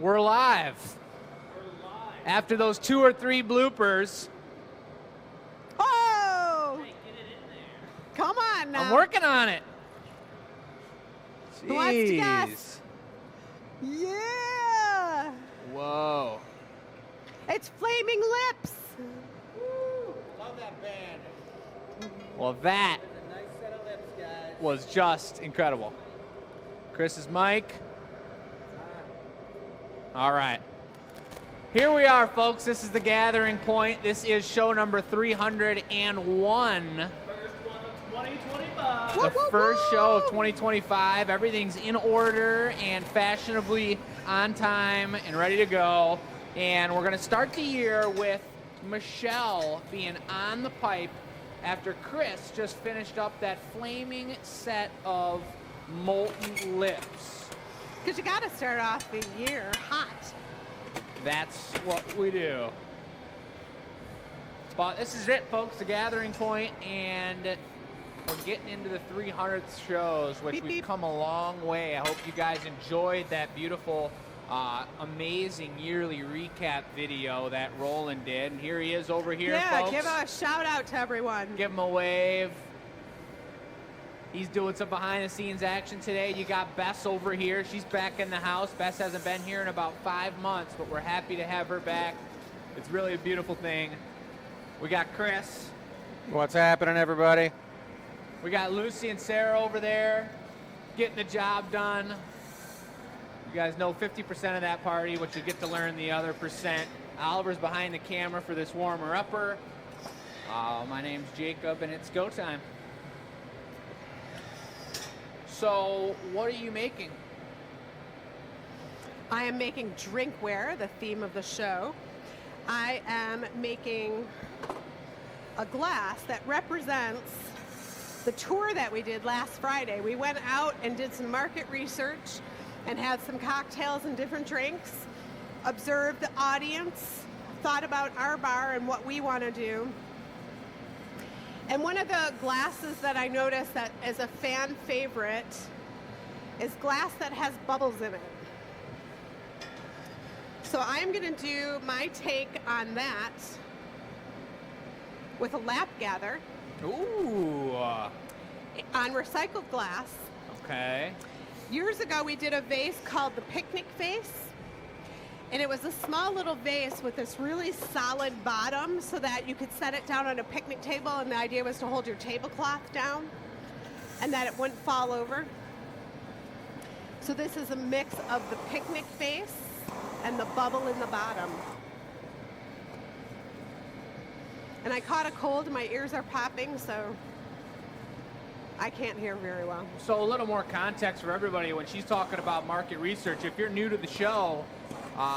We're live. After those 2 or 3 bloopers. Oh! Hey, get it in there. Come on now. I'm working on it. Who wants to Jeez. guess? Yeah! Whoa. It's Flaming Lips. Woo! Love that band. Well, that There's a nice set of lips, guys. was just incredible. Chris's mic. All right. Here we are, folks. This is the gathering point. This is show number 301. First one of 2025. The first show of 2025. Everything's in order and fashionably on time and ready to go. And we're going to start the year with Michelle being on the pipe after Chris just finished up that flaming set of molten lips. Because you got to start off the year hot. That's what we do. But this is it, folks, the gathering point, and we're getting into the 300th shows, which Beep, we've beep. come a long way. I hope you guys enjoyed that beautiful, amazing yearly recap video that Roland did. And here he is over here, Yeah, folks. give a shout out to everyone. Give him a wave. He's doing some behind-the-scenes action today. You got Bess over here. She's back in the house. Bess hasn't been here in about 5 months, but we're happy to have her back. It's really a beautiful thing. We got Chris. What's happening, everybody? We got Lucy and Sarah over there getting the job done. You guys know 50% of that party, but you get to learn the other percent. Oliver's behind the camera for this warmer-upper. My name's Jacob, and it's go time. So, what are you making? I am making drinkware, the theme of the show. I am making a glass that represents the tour that we did last Friday. We went out and did some market research and had some cocktails and different drinks, observed the audience, thought about our bar and what we want to do. And one of the glasses that I noticed that is a fan favorite is glass that has bubbles in it. So I'm going to do my take on that with a lap gather Ooh. on recycled glass. Okay. Years ago, we did a vase called the picnic vase. And it was a small little vase with this really solid bottom so that you could set it down on a picnic table, and the idea was to hold your tablecloth down and that it wouldn't fall over. So this is a mix of the picnic vase and the bubble in the bottom. And I caught a cold and my ears are popping, so I can't hear very well. So a little more context for everybody when she's talking about market research. If you're new to the show,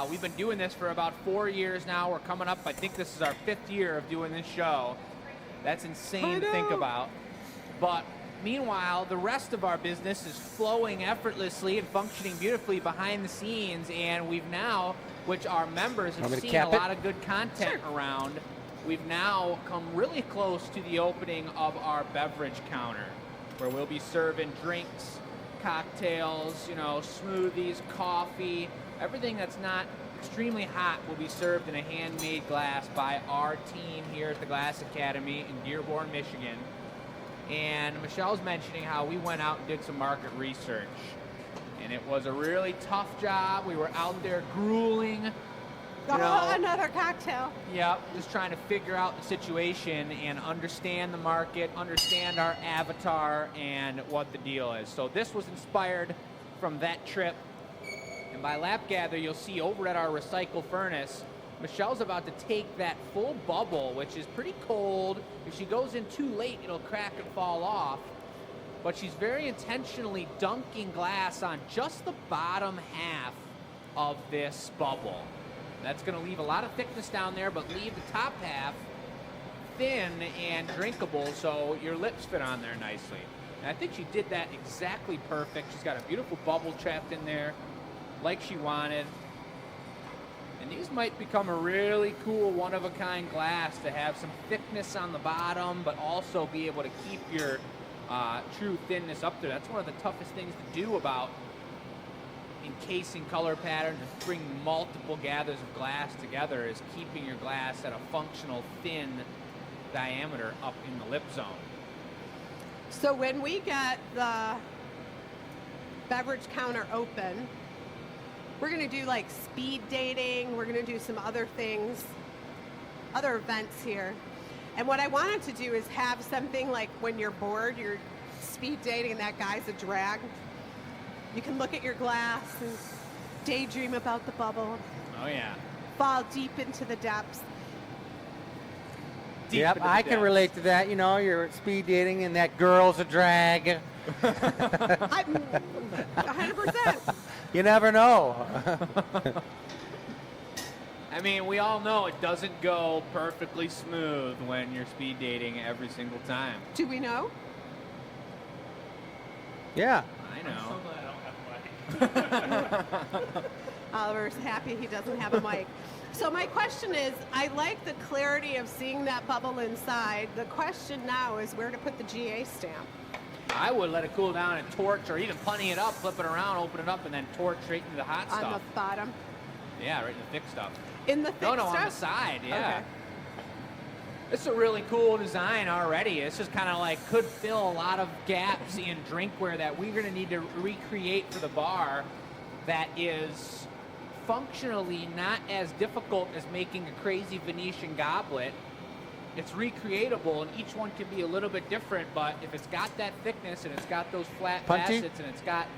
we've been doing this for about 4 years now. We're coming up, I think this is our 5th year of doing this show. That's insane to think about. But meanwhile, the rest of our business is flowing effortlessly and functioning beautifully behind the scenes. And we've now, which our members have Want me to seen cap a it? lot of good content around, we've now come really close to the opening of our beverage counter, where we'll be serving drinks, cocktails, smoothies, coffee. Everything that's not extremely hot will be served in a handmade glass by our team here at the Glass Academy in Dearborn, Michigan. And Michelle's mentioning how we went out and did some market research. And it was a really tough job. We were out there grueling. Another cocktail. Yep, just trying to figure out the situation and understand the market, understand our avatar, and what the deal is. So this was inspired from that trip. And by lap gather, you'll see over at our recycle furnace, Michelle's about to take that full bubble, which is pretty cold. If she goes in too late, it'll crack and fall off. But she's very intentionally dunking glass on just the bottom half of this bubble. That's going to leave a lot of thickness down there, but leave the top half thin and drinkable so your lips fit on there nicely. And I think she did that exactly perfect. She's got a beautiful bubble trapped in there like she wanted. And these might become a really cool one-of-a-kind glass to have some thickness on the bottom, but also be able to keep your true thinness up there. That's one of the toughest things to do about encasing color patterns and bringing multiple gathers of glass together is keeping your glass at a functional thin diameter up in the lip zone. So when we get the beverage counter open, we're going to do like speed dating. We're going to do some other things, other events here. And what I wanted to do is have something like when you're bored, you're speed dating and that guy's a drag. You can look at your glass and daydream about the bubble. Oh, yeah. Fall deep into the depths. Deep Yep, into the I can depths. relate to that. You know, you're speed dating and that girl's a drag. I'm 100%. You never know. I mean, we all know it doesn't go perfectly smooth when you're speed dating every single time. Do we know? Yeah. I know. Oliver's happy he doesn't have a mic. So my question is, I like the clarity of seeing that bubble inside. The question now is where to put the GA stamp. I would let it cool down and torch, or even punny it up, flip it around, open it up, and then torch straight into the hot On stuff. the bottom. Yeah, right in the thick stuff. In the thick No, stuff? on the side, yeah. Okay. It's a really cool design already. It's just kind of like could fill a lot of gaps in drinkware that we're going to need to recreate for the bar that is functionally not as difficult as making a crazy Venetian goblet. It's recreatable, and each one can be a little bit different, but if it's got that thickness and it's got those flat Punchy? facets and it's got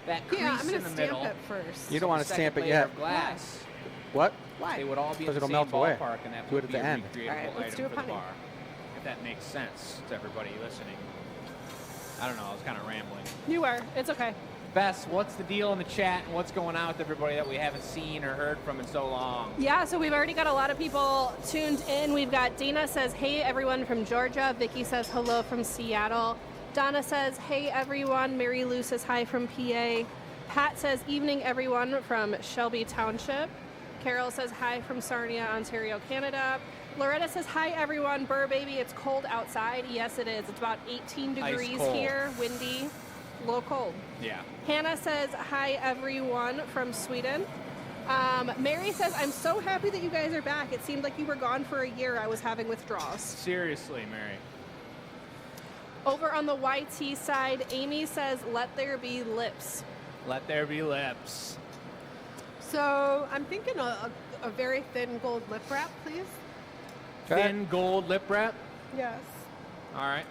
that crease Yeah, I'm in going the to middle, stamp it first. You don't want to second stamp it layer yet. of glass, What? Why? they would all be in Because the it'll same melt away. ballpark, and that Do would it at be the a end. recreatable All right, let's do item a for the punny. bar. If that makes sense to everybody listening. I don't know, I was kind of rambling. You were. It's okay. Bess, what's the deal in the chat and what's going on with everybody that we haven't seen or heard from in so long? Yeah, so we've already got a lot of people tuned in. We've got Dana says, hey, everyone from Georgia. Vicky says, hello from Seattle. Donna says, hey, everyone. Mary Lou says, hi from PA. Pat says, evening, everyone from Shelby Township. Carol says, hi from Sarnia, Ontario, Canada. Loretta says, hi, everyone. Burr, baby, it's cold outside. Yes, it is. It's about 18 Ice degrees cold. here, windy, a little cold. Yeah. Hannah says, hi, everyone from Sweden. Mary says, I'm so happy that you guys are back. It seemed like you were gone for a year. I was having withdrawals. Seriously, Mary. Over on the YT side, Amy says, let there be lips. Let there be lips. So I'm thinking a very thin gold lip wrap, please. Thin gold lip wrap. Yes. All right.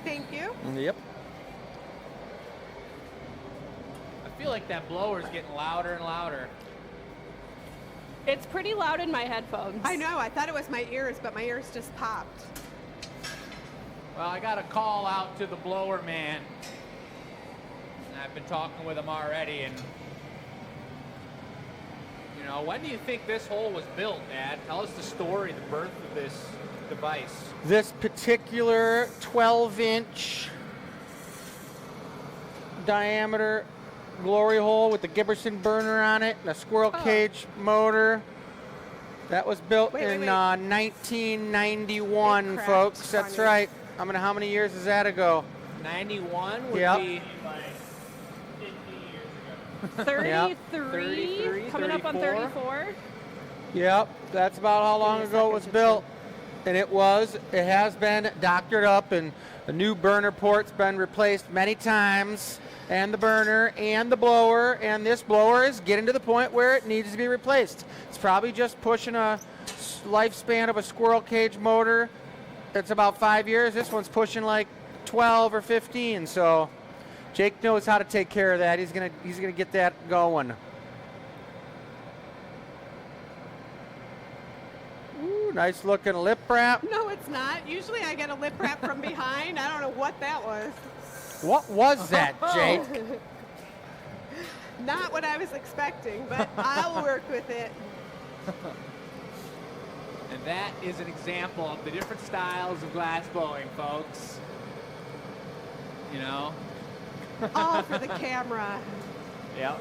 Thank you. Yep. I feel like that blower's getting louder and louder. It's pretty loud in my headphones. I know. I thought it was my ears, but my ears just popped. Well, I got a call out to the blower man. And I've been talking with him already, and you know, when do you think this hole was built, Dad? Tell us the story, the birth of this device. This particular 12-inch diameter glory hole with the Gibberson burner on it and a squirrel cage motor. That was built Wait, in wait. 1991, It cracked folks. That's funny. right. How many years is that ago? 91 would Yep. be 33, 33, coming up on 34. 34. Yep, that's about how long Give me a ago it was second to built. And it has been doctored up, and the new burner port's been replaced many times, and the burner and the blower, and this blower is getting to the point where it needs to be replaced. It's probably just pushing a lifespan of a squirrel cage motor. It's about 5 years. This one's pushing like 12 or 15, so Jake knows how to take care of that. He's gonna get that going. Ooh, nice looking lip wrap. No, it's not. Usually I get a lip wrap from behind. I don't know what that was. What was that, Jake? Not what I was expecting, but I'll work with it. And that is an example of the different styles of glass blowing, folks. You know? All for the camera. Yep.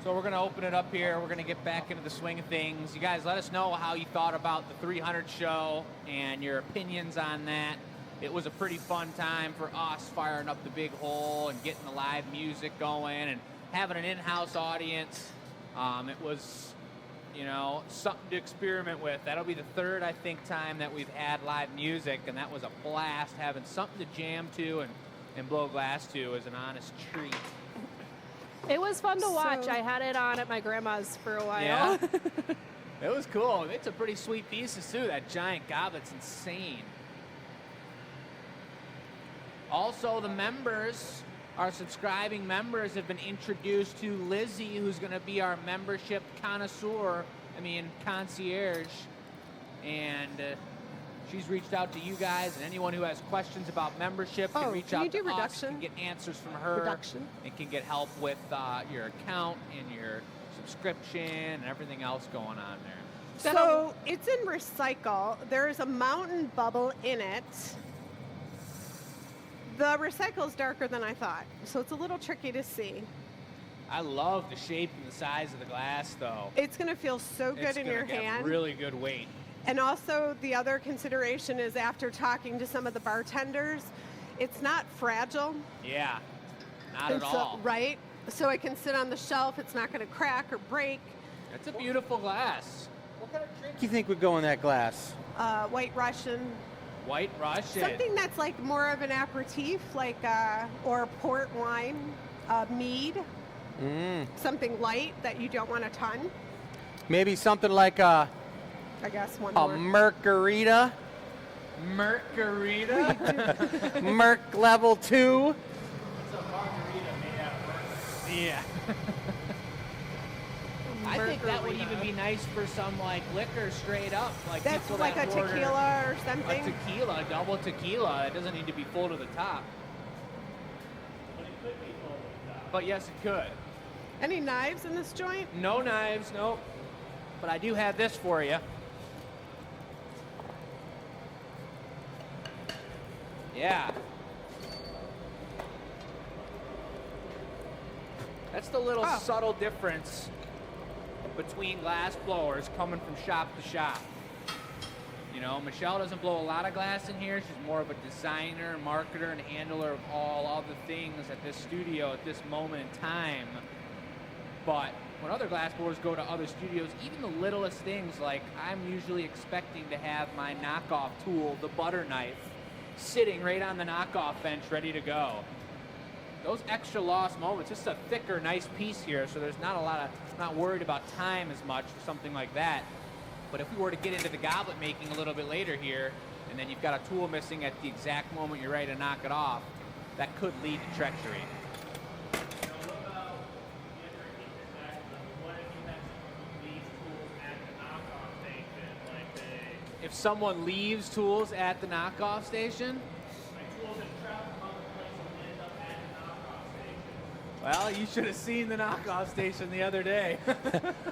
So we're going to open it up here. We're going to get back into the swing of things. You guys, let us know how you thought about the 300 show and your opinions on that. It was a pretty fun time for us, firing up the big hole and getting the live music going and having an in-house audience. It was, you know, something to experiment with. That'll be the third, I think, time that we've had live music, and that was a blast. Having something to jam to and blow glass to is an honest treat. It was fun to watch. So- I had it on at my grandma's for a while. Yeah. It was cool. It's a pretty sweet pieces, too. That giant goblet's insane. Also, the members, our subscribing members, have been introduced to Lizzie, who's going to be our membership concierge. And she's reached out to you guys, and anyone who has questions about membership can Oh, reach can out you do to us, reduction? can get answers from her, Reduction? and can get help with your account and your subscription and everything else going on there. So it's in recycle. There is a mountain bubble in it. The recycle is darker than I thought, so it's a little tricky to see. I love the shape and the size of the glass, though. It's going to feel so good It's in gonna your get hand. really good weight. And also, the other consideration is after talking to some of the bartenders, it's not fragile. Yeah, not And at so- all. Right? So it can sit on the shelf. It's not going to crack or break. It's a beautiful glass. What kind of drink you think would go in that glass? White Russian. White Russian. Something that's like more of an aperitif, like or port wine, mead. Something light that you don't want a ton. Maybe something like a I guess one a more. Mercarita, Margarita. Merc level 2. Yeah. I think that would even be nice for some like liquor straight up, like That's people like that a order tequila or a something. tequila, a double tequila. It doesn't need to be full to the top. But yes, it could. Any knives in this joint? No knives, nope. But I do have this for you. Yeah. That's the little Oh. subtle difference between glass blowers coming from shop to shop. You know, Michelle doesn't blow a lot of glass in here. She's more of a designer, marketer, and handler of all the things at this studio at this moment in time. But when other glass blowers go to other studios, even the littlest things, like I'm usually expecting to have my knockoff tool, the butter knife, sitting right on the knockoff bench ready to go. Those extra lost moments, just a thicker, nice piece here, so there's not a lot of, not worried about time as much for something like that. But if we were to get into the goblet making a little bit later here, and then you've got a tool missing at the exact moment you're ready to knock it off, that could lead to treachery. If someone leaves tools at the knockoff station, well, you should have seen the knockoff station the other day.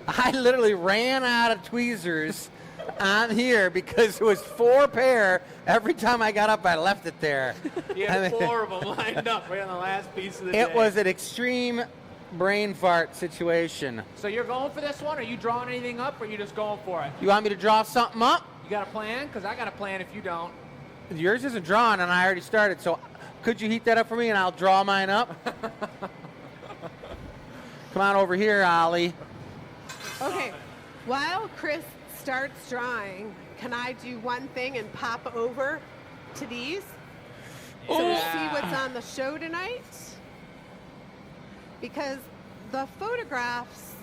I literally ran out of tweezers on here because it was 4 pair. Every time I got up, I left it there. You I had mean, 4 of them lined up right on the last piece of the day. it was an extreme brain fart situation. So you're going for this one? Are you drawing anything up, or are you just going for it? You want me to draw something up? You got a plan? Because I got a plan if you don't. Yours isn't drawn, and I already started, so could you heat that up for me, and I'll draw mine up? Come on over here, Ollie. Okay. While Chris starts drawing, can I do one thing and pop over to these? So we see what's on the show tonight? Because the photographs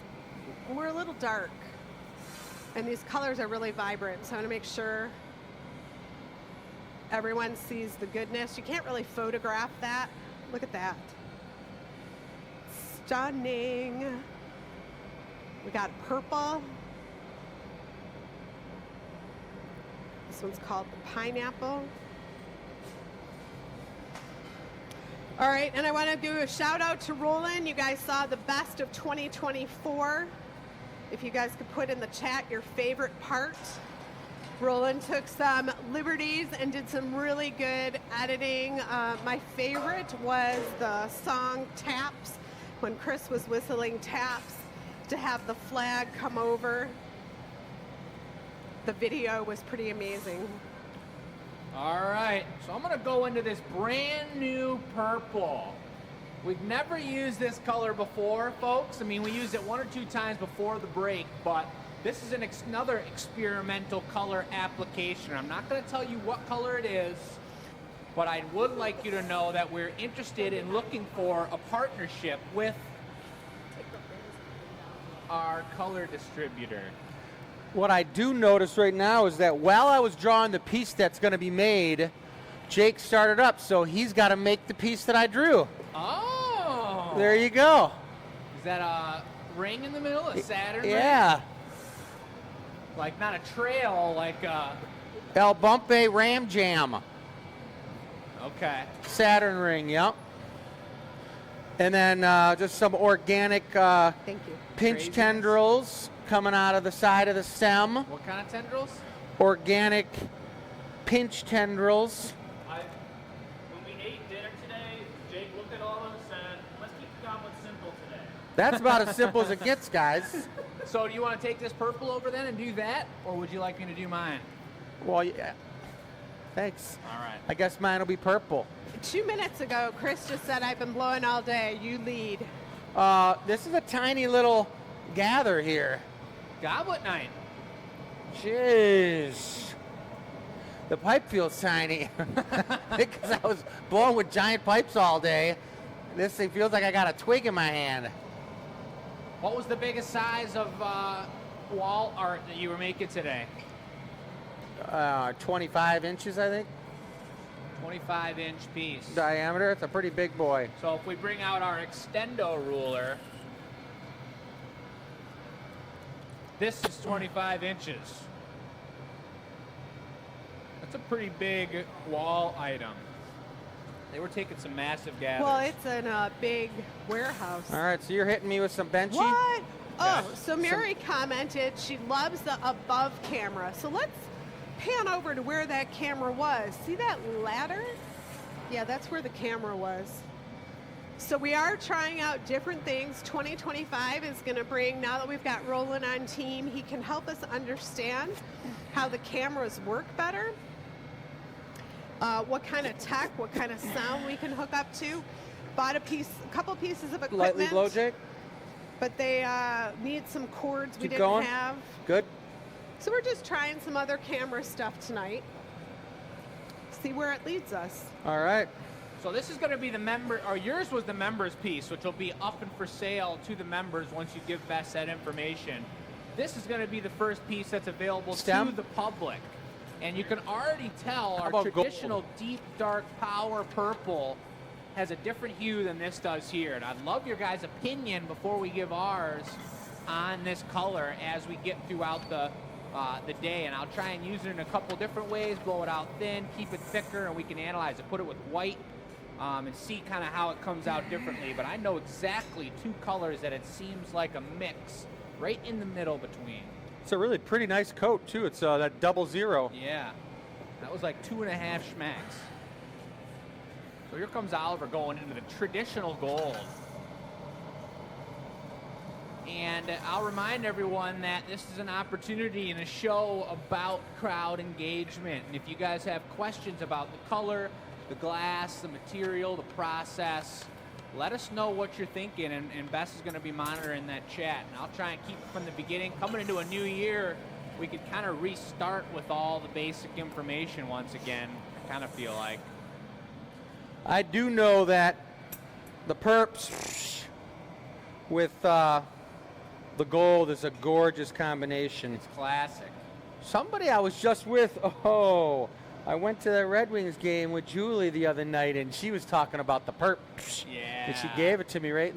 were a little dark. And these colors are really vibrant. So I want to make sure everyone sees the goodness. You can't really photograph that. Look at that. Stunning. We got purple. This one's called the pineapple. All right, and I want to do a shout out to Roland. You guys saw the best of 2024. If you guys could put in the chat your favorite part. Roland took some liberties and did some really good editing. My favorite was the song Taps, when Chris was whistling Taps. to have the flag come over. The video was pretty amazing. All right, so I'm gonna go into this brand new purple. We've never used this color before, folks. I mean, we used it 1 or 2 times before the break, but this is another experimental color application. I'm not gonna tell you what color it is, but I would like you to know that we're interested in looking for a partnership with our color distributor. What I do notice right now is that while I was drawing the piece that's going to be made, Jake started up, so he's got to make the piece that I drew. Oh! There you go. Is that a ring in the middle, a Saturn ring? Yeah. Like not a trail, like El Bumpe Ram Jam. okay. Saturn ring, yep. And then just some organic Thank you. pinch Craziness. tendrils coming out of the side of the stem. What kind of tendrils? Organic pinch tendrils. When we ate dinner today, Jake looked at all of us and said, let's keep the goblet simple today. That's about as simple as it gets, guys. So do you want to take this purple over then and do that, or would you like me to do mine? Well, yeah. Thanks. All right. I guess mine will be purple. 2 minutes ago, Chris just said, I've been blowing all day. You lead. This is a tiny little gather here. Goblet night. Jeez. The pipe feels tiny because I was blowing with giant pipes all day. This thing feels like I got a twig in my hand. What was the biggest size of wall art that you were making today? 25 inches, I think, 25-inch piece. diameter. It's a pretty big boy. So if we bring out our extendo ruler, this is 25 inches. That's a pretty big wall item. They were taking some massive gathers. Well, it's in a big warehouse. All right, so you're hitting me with some benchy. What? Yeah. Oh, so Mary commented she loves the above camera. So let's pan over to where that camera was. See that ladder? Yeah, that's where the camera was. So we are trying out different things. 2025 is going to bring, now that we've got Roland on team, he can help us understand how the cameras work better. What kind of tech, what kind of sound we can hook up to. Bought a couple pieces of equipment. Lightly blow, Jake. But they need some cords we Keep didn't going. have. Good. So we're just trying some other camera stuff tonight. See where it leads us. All right. So this is going to be the member, or yours was the members piece, which will be up and for sale to the members once you give Bess that information. This is going to be the first piece that's available Stem? to the public. And you can already tell How our about gold? traditional deep, dark power purple has a different hue than this does here. And I'd love your guys' opinion before we give ours on this color as we get throughout the day. And I'll try and use it in a couple different ways, blow it out thin, keep it thicker, and we can analyze it. Put it with white and see kind of how it comes out differently. But I know exactly 2 colors that it seems like a mix right in the middle between. It's a really pretty nice coat, too. It's that 00. Yeah, that was like 2.5 schmacks. So here comes Oliver going into the traditional gold. And I'll remind everyone that this is an opportunity and a show about crowd engagement. And if you guys have questions about the color, the glass, the material, the process, let us know what you're thinking. And Bess is going to be monitoring that chat. And I'll try and keep it from the beginning. Coming into a new year, we could kind of restart with all the basic information once again, I kind of feel like. I do know that the perps with the gold is a gorgeous combination. It's classic. Somebody I was just with, I went to the Red Wings game with Julie the other night, and she was talking about the perps. Yeah. And she gave it to me right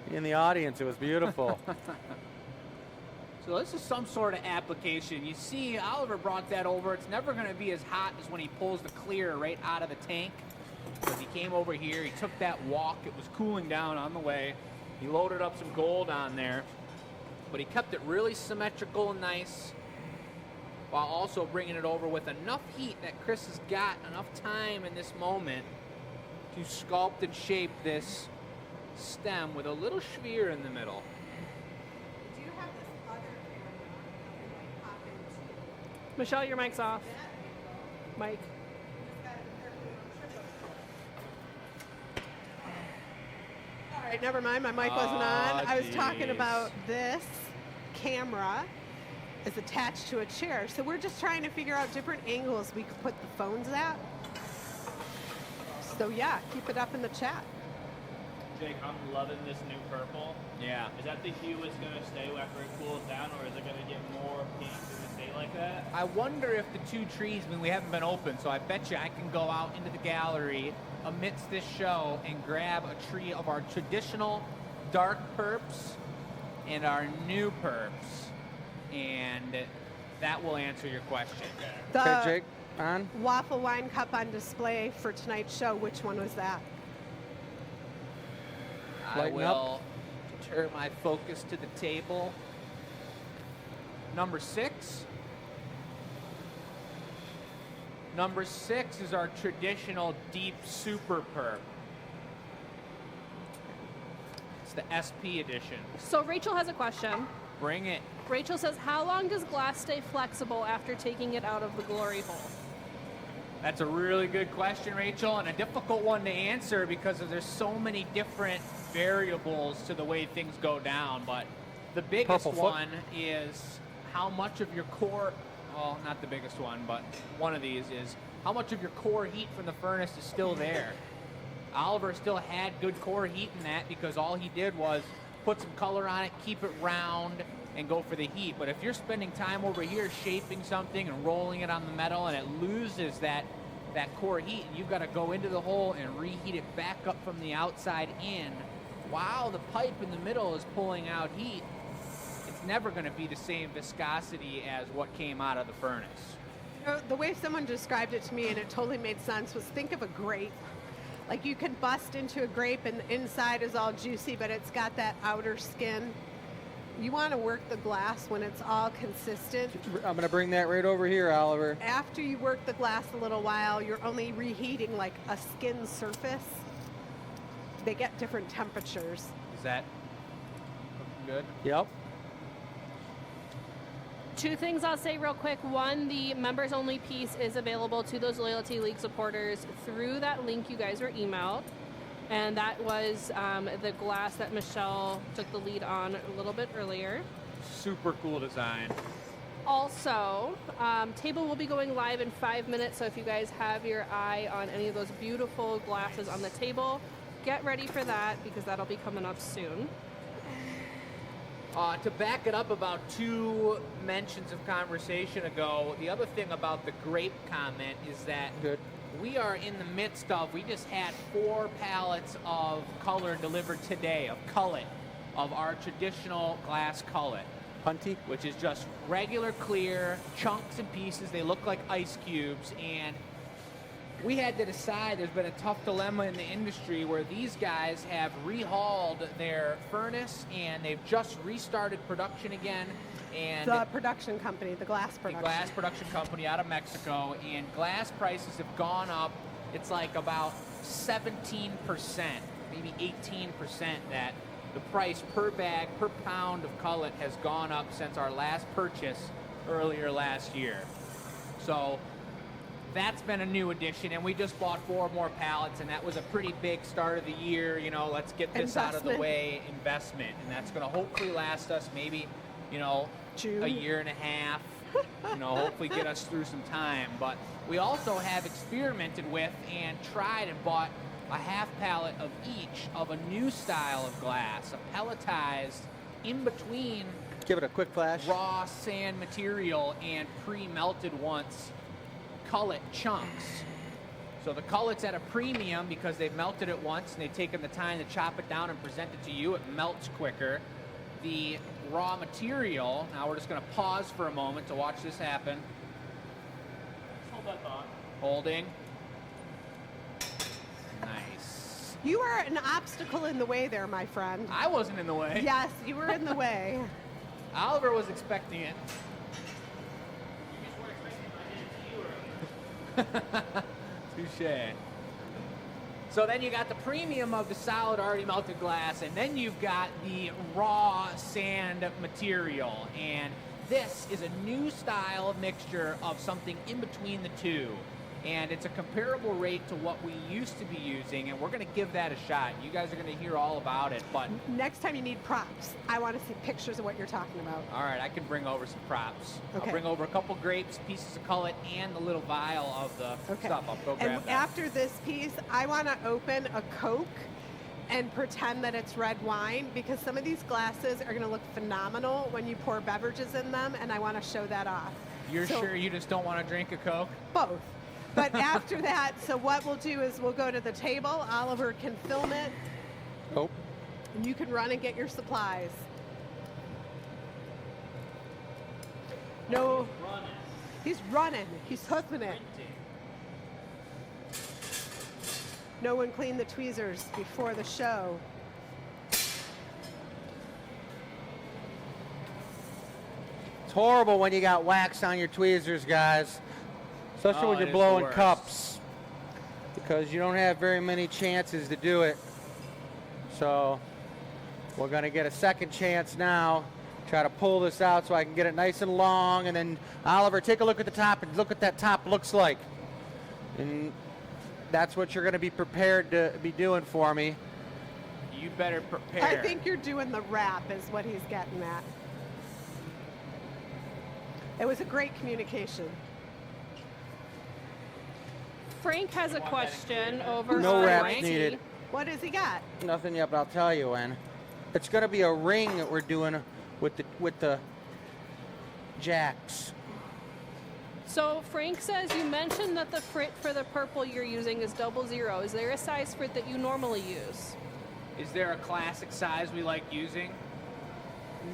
in the audience. It was beautiful. So this is some sort of application. You see, Oliver brought that over. It's never going to be as hot as when he pulls the clear right out of the tank. Because he came over here, he took that walk. It was cooling down on the way. He loaded up some gold on there. But he kept it really symmetrical and nice, while also bringing it over with enough heat that Chris has got enough time in this moment to sculpt and shape this stem with a little schmear in the middle. Michelle, your mic's off. Mike. All right, never mind. My mic wasn't on. I was talking about this camera is attached to a chair. So we're just trying to figure out different angles we could put the phones at. So yeah, keep it up in the chat. Jake, I'm loving this new purple. Yeah. Is that the hue it's going to stay after it cools down, or is it going to get more pink? Does it stay like that? I wonder if the two trees, I mean, we haven't been open, so I bet you I can go out into the gallery amidst this show and grab a tree of our traditional dark purps and our new purps, and that will answer your question. The Okay, Jake, on. waffle wine cup on display for tonight's show, which one was that? I Lighten up. will turn my focus to the table. Number 6. Number 6 is our traditional deep super perp. It's the SP edition. So Rachel has a question. Bring it. Rachel says, how long does glass stay flexible after taking it out of the glory hole? That's a really good question, Rachel, and a difficult one to answer because there's so many different variables to the way things go down. But the biggest Purple foot. one is how much of your core, well, not the biggest one, but one of these is how much of your core heat from the furnace is still there. Oliver still had good core heat in that because all he did was put some color on it, keep it round, and go for the heat. But if you're spending time over here shaping something and rolling it on the metal and it loses that core heat, you've got to go into the hole and reheat it back up from the outside in while the pipe in the middle is pulling out heat. It's never going to be the same viscosity as what came out of the furnace. You know, the way someone described it to me, and it totally made sense, was think of a grape. Like you can bust into a grape and the inside is all juicy, but it's got that outer skin. You want to work the glass when it's all consistent. I'm going to bring that right over here, Oliver. After you work the glass a little while, you're only reheating like a skin surface. They get different temperatures. Is that looking good? Yep. Two things I'll say real quick. One, the members only piece is available to those Loyalty League supporters through that link you guys were emailed. And that was the glass that Michelle took the lead on a little bit earlier. Super cool design. Also, table will be going live in 5 minutes, so if you guys have your eye on any of those beautiful glasses on the table, get ready for that because that'll be coming up soon. To back it up about 2 mentions of conversation ago, the other thing about the grape comment is that Good. we are in the midst of, we just had 4 pallets of color delivered today, of cullet, of our traditional glass cullet, Punty. which is just regular clear chunks and pieces. They look like ice cubes, and we had to decide. There's been a tough dilemma in the industry where these guys have rehauled their furnace and they've just restarted production again. And The production company, the glass the production. glass production company out of Mexico, and glass prices have gone up. It's like about 17%, maybe 18% that the price per bag, per pound of cullet has gone up since our last purchase earlier last year. So that's been a new addition, and we just bought 4 more pallets, and that was a pretty big start of the year. You know, let's get this out of the Investment. way investment, and that's going to hopefully last us maybe, you know, June. a year and a half. You know, hopefully get us through some time. But we also have experimented with and tried and bought a half pallet of each of a new style of glass, a pelletized in between Give it a quick flash. raw sand material and pre-melted once cullet chunks. So the cullet's at a premium because they've melted it once and they've taken the time to chop it down and present it to you. It melts quicker. The raw material, now we're just going to pause for a moment to watch this happen. Hold that thought. Holding. Nice. You are an obstacle in the way there, my friend. I wasn't in the way. Yes, you were in the way. Oliver was expecting it. You just were expecting I did it to you earlier. Touche. So then you got the premium of the solid already melted glass, and then you've got the raw sand material. And this is a new style of mixture of something in between the two. And it's a comparable rate to what we used to be using, and we're going to give that a shot. You guys are going to hear all about it, but... Next time you need props, I want to see pictures of what you're talking about. All right, I can bring over some props. Okay. I'll bring over a couple grapes, pieces of cullet, and the little vial of the stuff. I'll go grab And that. after this piece, I want to open a Coke and pretend that it's red wine, because some of these glasses are going to look phenomenal when you pour beverages in them, and I want to show that off. You're sure you just don't want to drink a Coke? Both. But after that, so what we'll do is we'll go to the table. Oliver can film it. Oh. And you can run and get your supplies. No, he's running. He's hoofing it. No one cleaned the tweezers before the show. It's horrible when you got wax on your tweezers, guys. Especially when it you're is blowing the worst. cups. Because you don't have very many chances to do it. So we're going to get a second chance now. Try to pull this out so I can get it nice and long. And then, Oliver, take a look at the top and look what that top looks like. And that's what you're going to be prepared to be doing for me. You better prepare. I think you're doing the wrap is what he's getting at. It was a great communication. Frank has a question over No on wraps IT. needed. What has he got? Nothing yet, but I'll tell you when. It's going to be a ring that we're doing with the jacks. So Frank says you mentioned that the frit for the purple you're using is 00. Is there a size frit that you normally use? Is there a classic size we like using?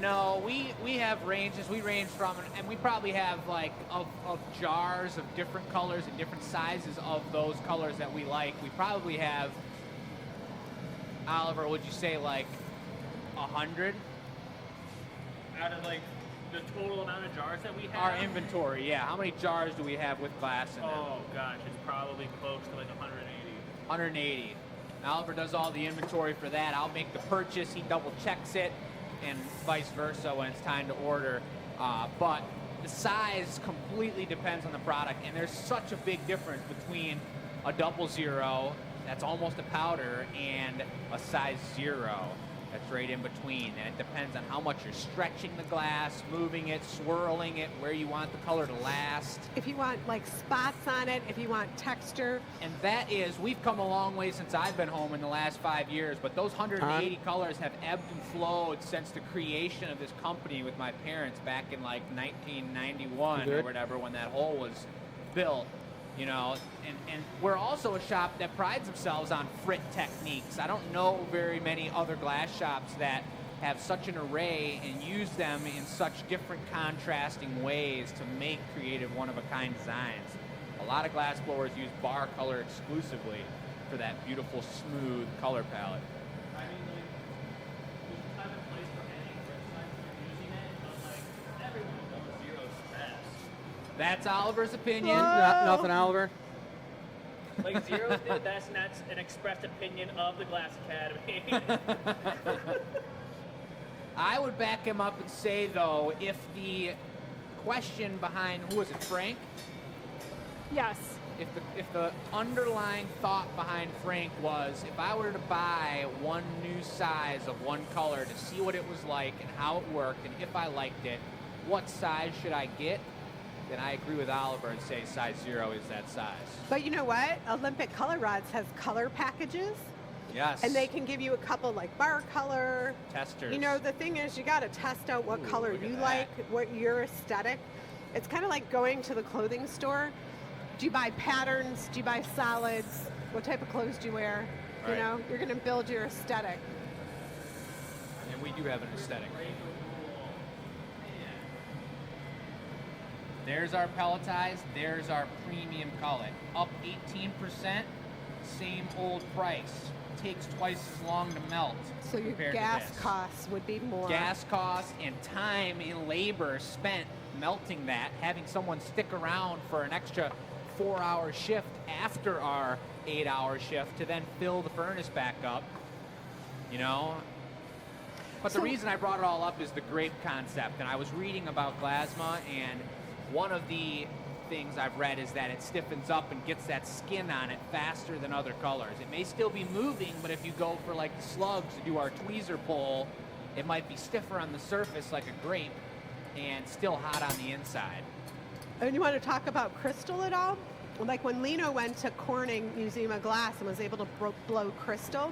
No, we have ranges. We range from, and we probably have like of jars of different colors and different sizes of those colors that we like. We probably have, Oliver, would you say like 100? Out of like the total amount of jars that we have. Our inventory, yeah. How many jars do we have with glass in them? Oh gosh, it's probably close to like 180. 180. Oliver does all the inventory for that. I'll make the purchase. He double checks it, and vice versa when it's time to order. But the size completely depends on the product, and there's such a big difference between a 00, that's almost a powder, and a size 0. That's right in between, and it depends on how much you're stretching the glass, moving it, swirling it, where you want the color to last. If you want like spots on it, if you want texture. And that is, we've come a long way since I've been home in the last 5 years, but those 180 colors have ebbed and flowed since the creation of this company with my parents back in like 1991 or whatever, when that hole was built. You know, and we're also a shop that prides themselves on frit techniques. I don't know very many other glass shops that have such an array and use them in such different contrasting ways to make creative one-of-a-kind designs. A lot of glass blowers use bar color exclusively for that beautiful, smooth color palette. I mean, like, there's a time and place for any frit size when you're using it, but like everyone knows zero's best. That's Oliver's opinion. Nothing, Oliver? Like zero's the best, and that's an expressed opinion of the Glass Academy. I would back him up and say, though, if the question behind, who was it, Frank? Yes. If the underlying thought behind Frank was, if I were to buy one new size of one color to see what it was like and how it worked, and if I liked it, what size should I get? Then I agree with Oliver and say size 0 is that size. But you know what? Olympic Color Rods has color packages. Yes. And they can give you a couple like bar color. Testers. You know, the thing is you got to test out what color look at you that. like, what your aesthetic. It's kind of like going to the clothing store. Do you buy patterns? Do you buy solids? What type of clothes do you wear? Right. You know, you're going to build your aesthetic. And we do have an aesthetic. There's our pelletized, there's our premium cullet. Up 18%, same old price. Takes twice as long to melt. So your compared to gas this. costs would be more. Gas costs and time and labor spent melting that, having someone stick around for an extra 4-hour shift after our 8-hour shift to then fill the furnace back up. You know, But the reason I brought it all up is the grape concept. And I was reading about Glasma, and one of the things I've read is that it stiffens up and gets that skin on it faster than other colors. It may still be moving, but if you go for like the slugs to do our tweezer pull, it might be stiffer on the surface like a grape and still hot on the inside. And you want to talk about crystal at all? Like when Lino went to Corning Museum of Glass and was able to blow crystal,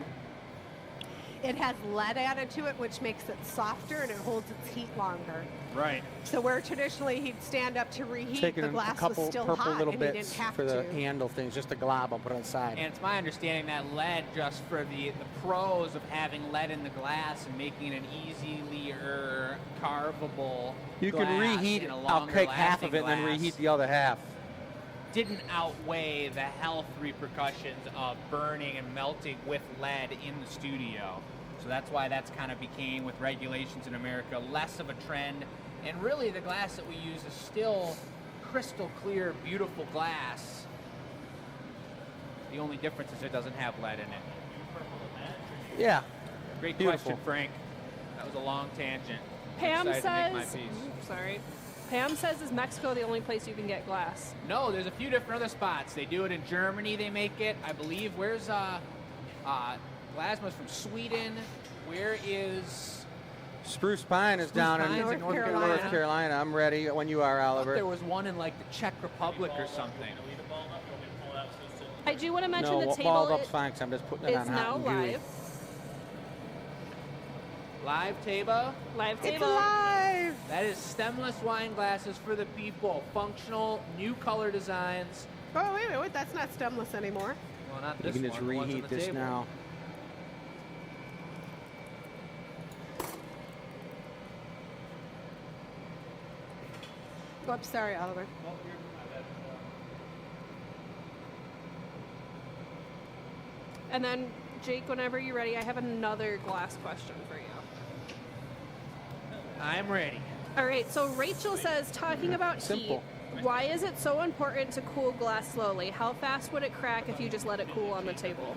it has lead added to it, which makes it softer and it holds its heat longer. Right. So where traditionally he'd stand up to reheat, Taking the a glass couple was still purple hot little and he bits didn't have for to. the handle things, just a glob. I'll put it on the side. And it's my understanding that lead, just for the pros of having lead in the glass and making it an easily carvable You can glass reheat. in a I'll longer take half of lasting it and then glass, reheat the other half. didn't outweigh the health repercussions of burning and melting with lead in the studio. So that's why that's kind of became, with regulations in America, less of a trend. And really the glass that we use is still crystal clear, beautiful glass. The only difference is it doesn't have lead in it. Yeah. Great Beautiful. question, Frank. That was a long tangent. Pam Excited to make my says, piece. sorry. Pam says, is Mexico the only place you can get glass? No, there's a few different other spots. They do it in Germany. They make it, I believe. Where's Glasma's from Sweden? Where is? Spruce Pine is down in Pine's in North Carolina. North Carolina. I'm ready when you are, I thought Oliver. there was one in like the Czech Republic or something. I do want to mention No, the balled table up's fine because I'm just putting it is on hot now and gooey. live. Live table. Live It's table. alive! That is stemless wine glasses for the people. Functional, new color designs. Oh, wait, that's not stemless anymore. Well, not You this can just one. The ones on reheat the this table. now. Oops, sorry, Oliver. And then, Jake, whenever you're ready, I have another glass question for you. I'm ready. All right, so Rachel says, talking about Simple. heat, why is it so important to cool glass slowly? How fast would it crack if you just let it cool on the table?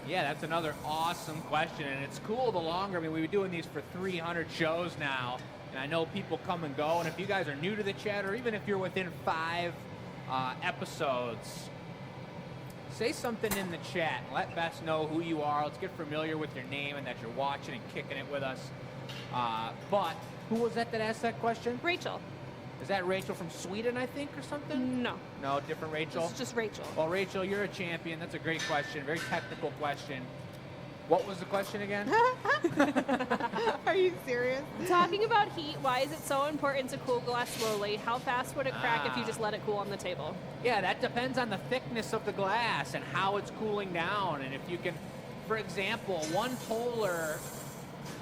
Yeah, that's another awesome question, and it's cool the longer. I mean, we've been doing these for 300 shows now, and I know people come and go, and if you guys are new to the chat, or even if you're within 5 episodes, say something in the chat. Let Bess know who you are. Let's get familiar with your name and that you're watching and kicking it with us. But who was that asked that question? Rachel. Is that Rachel from Sweden, I think, or something? No, No, different Rachel? it's just Rachel. Well, Rachel, you're a champion. That's a great question. Very technical question. What was the question again? Are you serious? Talking about heat, why is it so important to cool glass slowly? How fast would it crack if you just let it cool on the table? Yeah, that depends on the thickness of the glass and how it's cooling down. And if you can, for example, one polar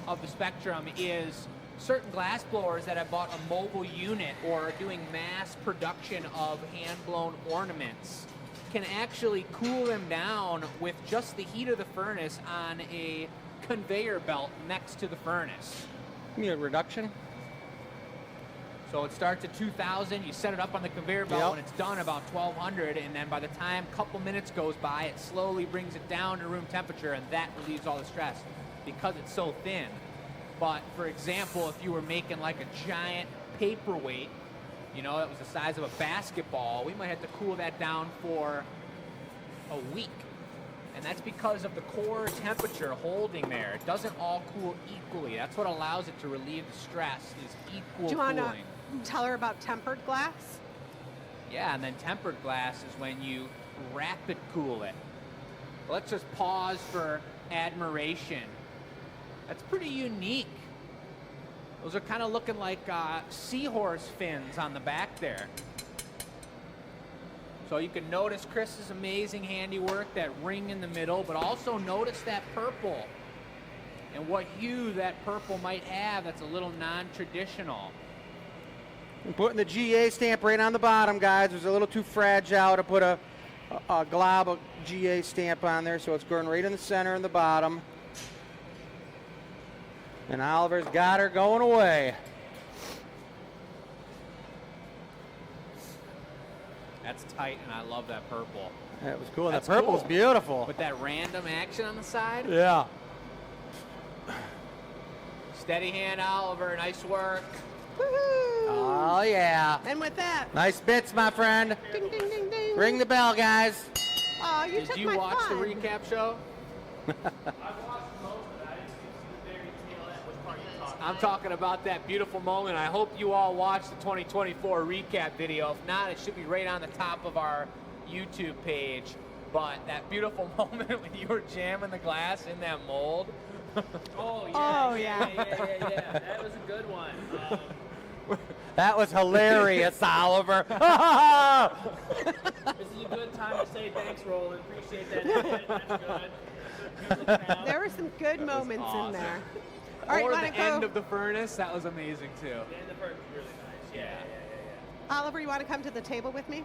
of the spectrum is certain glass blowers that have bought a mobile unit or are doing mass production of hand-blown ornaments can actually cool them down with just the heat of the furnace on a conveyor belt next to the furnace. Give me a reduction. So it starts at 2,000, you set it up on the conveyor belt, Yep. when it's done about 1,200, and then by the time a couple minutes goes by, it slowly brings it down to room temperature, and that relieves all the stress because it's so thin. But for example, if you were making like a giant paperweight, you know, that was the size of a basketball, we might have to cool that down for a week. And that's because of the core temperature holding there. It doesn't all cool equally. That's what allows it to relieve the stress, is equal Do you want to cooling. tell her about tempered glass? Yeah, and then tempered glass is when you rapid cool it. Let's just pause for admiration. That's pretty unique. Those are kind of looking like seahorse fins on the back there. So you can notice Chris's amazing handiwork, that ring in the middle, but also notice that purple and what hue that purple might have that's a little non-traditional. I'm putting the GA stamp right on the bottom, guys. It was a little too fragile to put a glob of GA stamp on there, so it's going right in the center and the bottom. And Oliver's got her going away. That's tight, and I love that purple. That was cool. That's that purple's cool. beautiful. With that random action on the side. Yeah. Steady hand, Oliver. Nice work. Woohoo! Oh, yeah. And with that, Nice bits, my friend. ding, ding, ding, ding. Ring the bell, guys. Oh, you Did took you my watch the fun. recap show? I watched most of it. I didn't get to the very tail end. Which part you talking? I'm talking about that beautiful moment. I hope you all watched the 2024 recap video. If not, it should be right on the top of our YouTube page. But that beautiful moment when you were jamming the glass in that mold. Oh yeah. Oh, yeah. That was a good one. That was hilarious, Oliver. This is a good time to say thanks, Roland. Appreciate that. Edit. That's good. There were some good moments in awesome. there. All right, Or want the to go? end of the furnace. That was amazing too. The end of the first was really nice. Yeah. Oliver, you want to come to the table with me?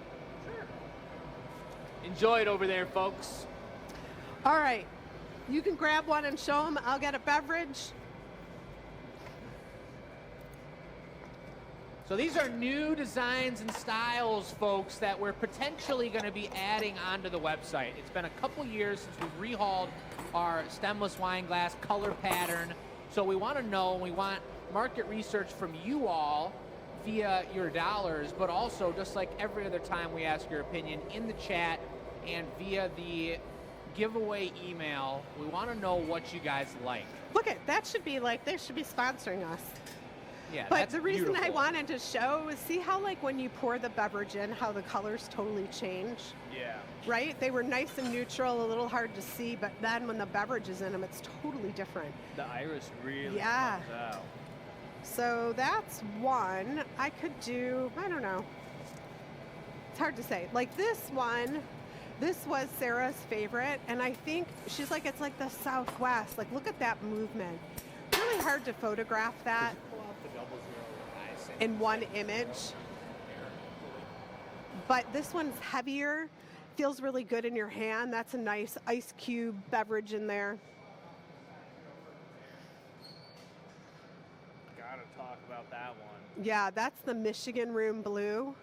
Enjoy it over there, folks. All right. You can grab one and show them. I'll get a beverage. So these are new designs and styles, folks, that we're potentially going to be adding onto the website. It's been a couple years since we've rehauled our stemless wine glass color pattern. So we want to know, we want market research from you all via your dollars, but also just like every other time we ask your opinion in the chat and via the giveaway email. We want to know what you guys like. Look at that, should be like they should be sponsoring us. Yeah, But that's the reason I beautiful. wanted to show is see how like when you pour the beverage in, how the colors totally change, Yeah. right? They were nice and neutral, a little hard to see, but then when the beverage is in them, it's totally different. The iris really Yeah. comes out. So that's one. I could do, I don't know. It's hard to say. Like this one, this was Sarah's favorite, and I think she's like, it's like the Southwest. Like, look at that movement. Really hard to photograph that in one image. But this one's heavier, feels really good in your hand. That's a nice ice cube beverage in there. Gotta talk about that one. Yeah, that's the Michigan Room Blue.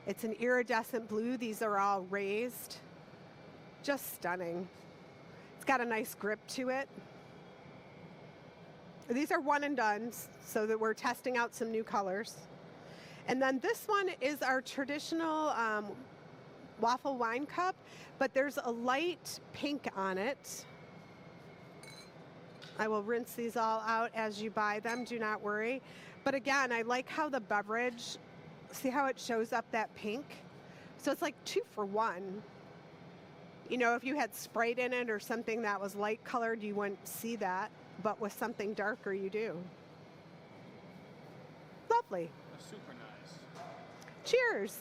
It's an iridescent blue. These are all raised. Just stunning. It's got a nice grip to it. These are one and dones, so that we're testing out some new colors. And then this one is our traditional waffle wine cup, but there's a light pink on it. I will rinse these all out as you buy them, do not worry. But again, I like how the beverage, see how it shows up that pink? So it's like 2 for 1. You know, if you had Sprite in it or something that was light colored, you wouldn't see that. But with something darker, you do. Lovely. Super nice. Cheers.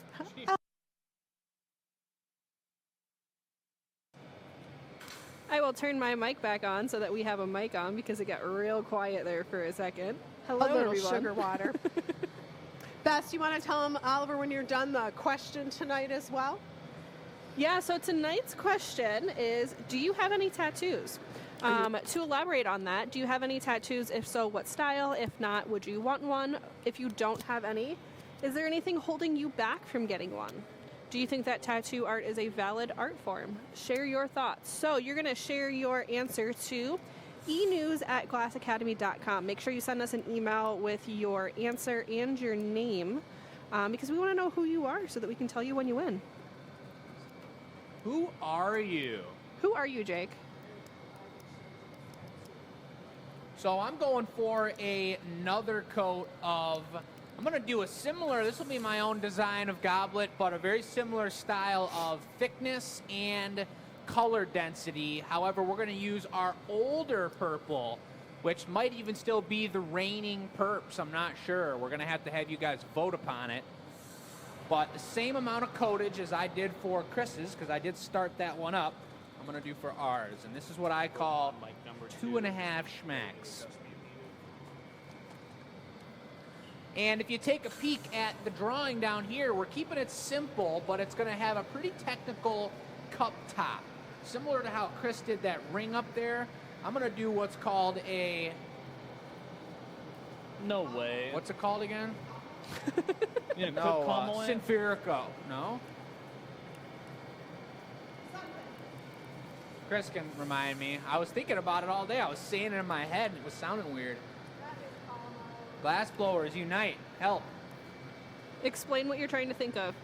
I will turn my mic back on so that we have a mic on because it got real quiet there for a second. Hello, A little everyone. sugar water. Bess, you want to tell them, Oliver, when you're done, the question tonight as well? Yeah, so tonight's question is, do you have any tattoos? To elaborate on that, do you have any tattoos? If so, what style? If not, would you want one? If you don't have any, is there anything holding you back from getting one? Do you think that tattoo art is a valid art form? Share your thoughts. So you're going to share your answer to enews@glassacademy.com. Make sure you send us an email with your answer and your name because we want to know who you are so that we can tell you when you win. Who are you? Who are you, Jake? So I'm going for another coat of, I'm going to do a similar, this will be my own design of goblet, but a very similar style of thickness and color density. However, we're going to use our older purple, which might even still be the reigning purps. I'm not sure. We're going to have you guys vote upon it. But the same amount of coatage as I did for Chris's, because I did start that one up, I'm going to do for ours. And this is what I call 2.5 schmacks. And if you take a peek at the drawing down here, we're keeping it simple, but it's going to have a pretty technical cup top. Similar to how Chris did that ring up there, I'm going to do what's called a... No way. What's it called again? You know, No, cook caramel in? Sinferico. No? Chris can remind me. I was thinking about it all day. I was saying it in my head, and it was sounding weird. Glass blowers, unite. Help. Explain what you're trying to think of.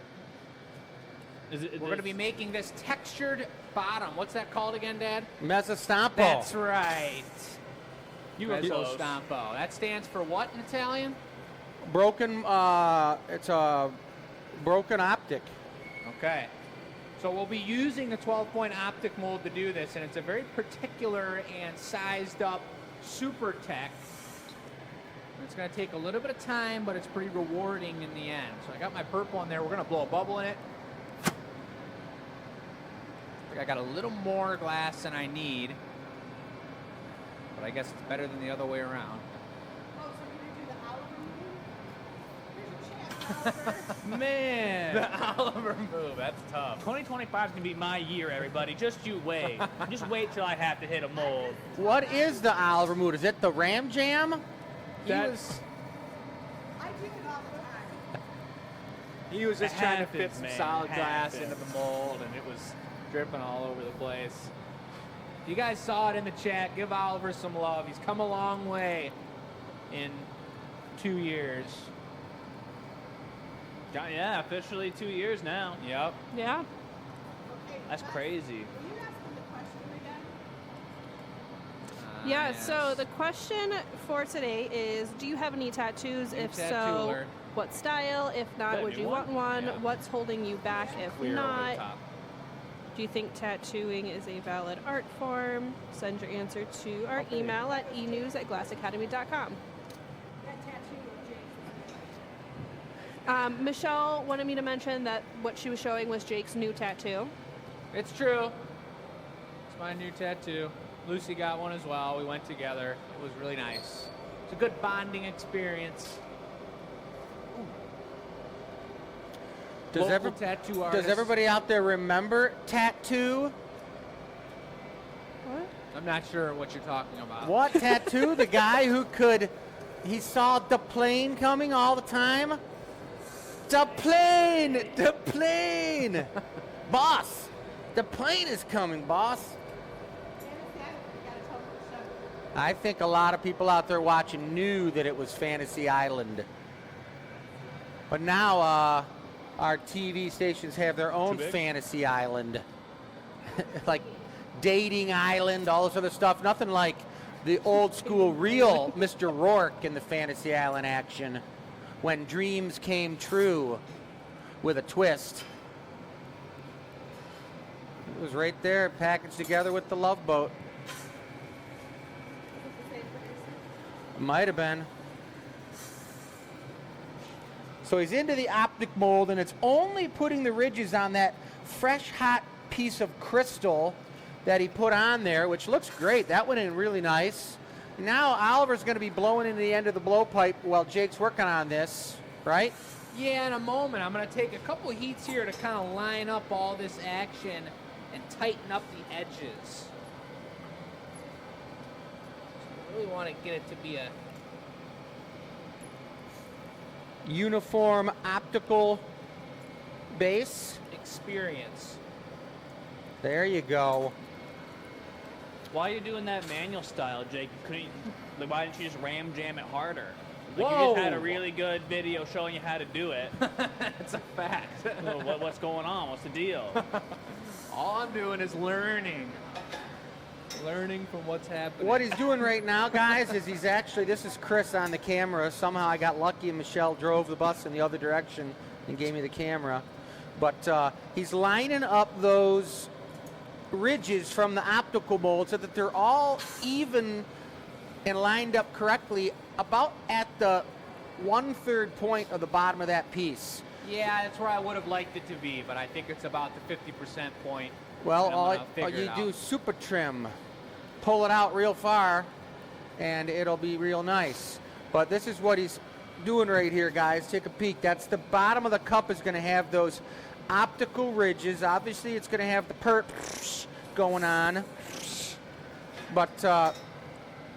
We're going to be making this textured bottom. What's that called again, Dad? Mezzostampo. That's right. You were close. Mezzostampo. That stands for what in Italian? Broken, it's a broken optic. Okay. So we'll be using the 12-point optic mold to do this, and it's a very particular and sized up super tech. It's going to take a little bit of time, but it's pretty rewarding in the end. So I got my purple in there. We're going to blow a bubble in it. I got a little more glass than I need, but I guess it's better than the other way around. Oh, so we're going to do the Oliver move? Man, The Oliver move, that's tough. 2025 is gonna be my year, everybody. Just you wait. Just wait till I have to hit a mold. What is the Oliver mood? Is it the Ram Jam? That's- I do it all the time. He was just It trying to fit happens, some man. solid It glass happens. into the mold, and it was dripping all over the place. If you guys saw it in the chat, give Oliver some love. He's come a long way in 2 years. Yeah, officially 2 years now. Yep. Yeah. Okay, That's crazy. Will you ask them the question again? Yeah, Yes. so the question for today is, do you have any tattoos? New If so, tattooer. what style? If not, Got a would new you one? want one? Yeah. What's holding you back if Clear over the not? top. Do you think tattooing is a valid art form? Send your answer to our email at enews@glassacademy.com. That tattoo of Jake's. Michelle wanted me to mention that what she was showing was Jake's new tattoo. It's true. It's my new tattoo. Lucy got one as well. We went together. It was really nice. It's a good bonding experience. Local tattoo Does artist. everybody out there remember Tattoo? What? I'm not sure what you're talking about. What Tattoo? The guy who he saw the plane coming all the time. The plane, boss. The plane is coming, boss. I think a lot of people out there watching knew that it was Fantasy Island. But now our TV stations have their own Too big? Fantasy Island. Like Dating Island, all this other stuff. Nothing like the old school real Mr. Rourke in the Fantasy Island action when dreams came true with a twist. It was right there packaged together with the Love Boat. Might have been. So he's into the optic mold, and it's only putting the ridges on that fresh, hot piece of crystal that he put on there, which looks great. That went in really nice. Now Oliver's going to be blowing into the end of the blowpipe while Jake's working on this, right? Yeah, in a moment. I'm going to take a couple of heats here to kind of line up all this action and tighten up the edges. I really want to get it to be a Uniform optical base. experience. There you go. Why are you doing that manual style, Jake? Why didn't you just ram jam it harder? Like you Whoa. just had a really good video showing you how to do it. That's a fact. Well, what's going on? What's the deal? All I'm doing is learning. Learning from what's happening. What he's doing right now, guys, is this is Chris on the camera. Somehow I got lucky and Michelle drove the bus in the other direction and gave me the camera. But he's lining up those ridges from the optical mold so that they're all even and lined up correctly about at the 1/3 point of the bottom of that piece. Yeah, that's where I would have liked it to be, but I think it's about the 50% point. Well, and I'm all gonna figure you it do out. super trim, pull it out real far, and it'll be real nice. But this is what he's doing right here, guys. Take a peek. That's the bottom of the cup is going to have those optical ridges. Obviously, it's going to have the perp going on. But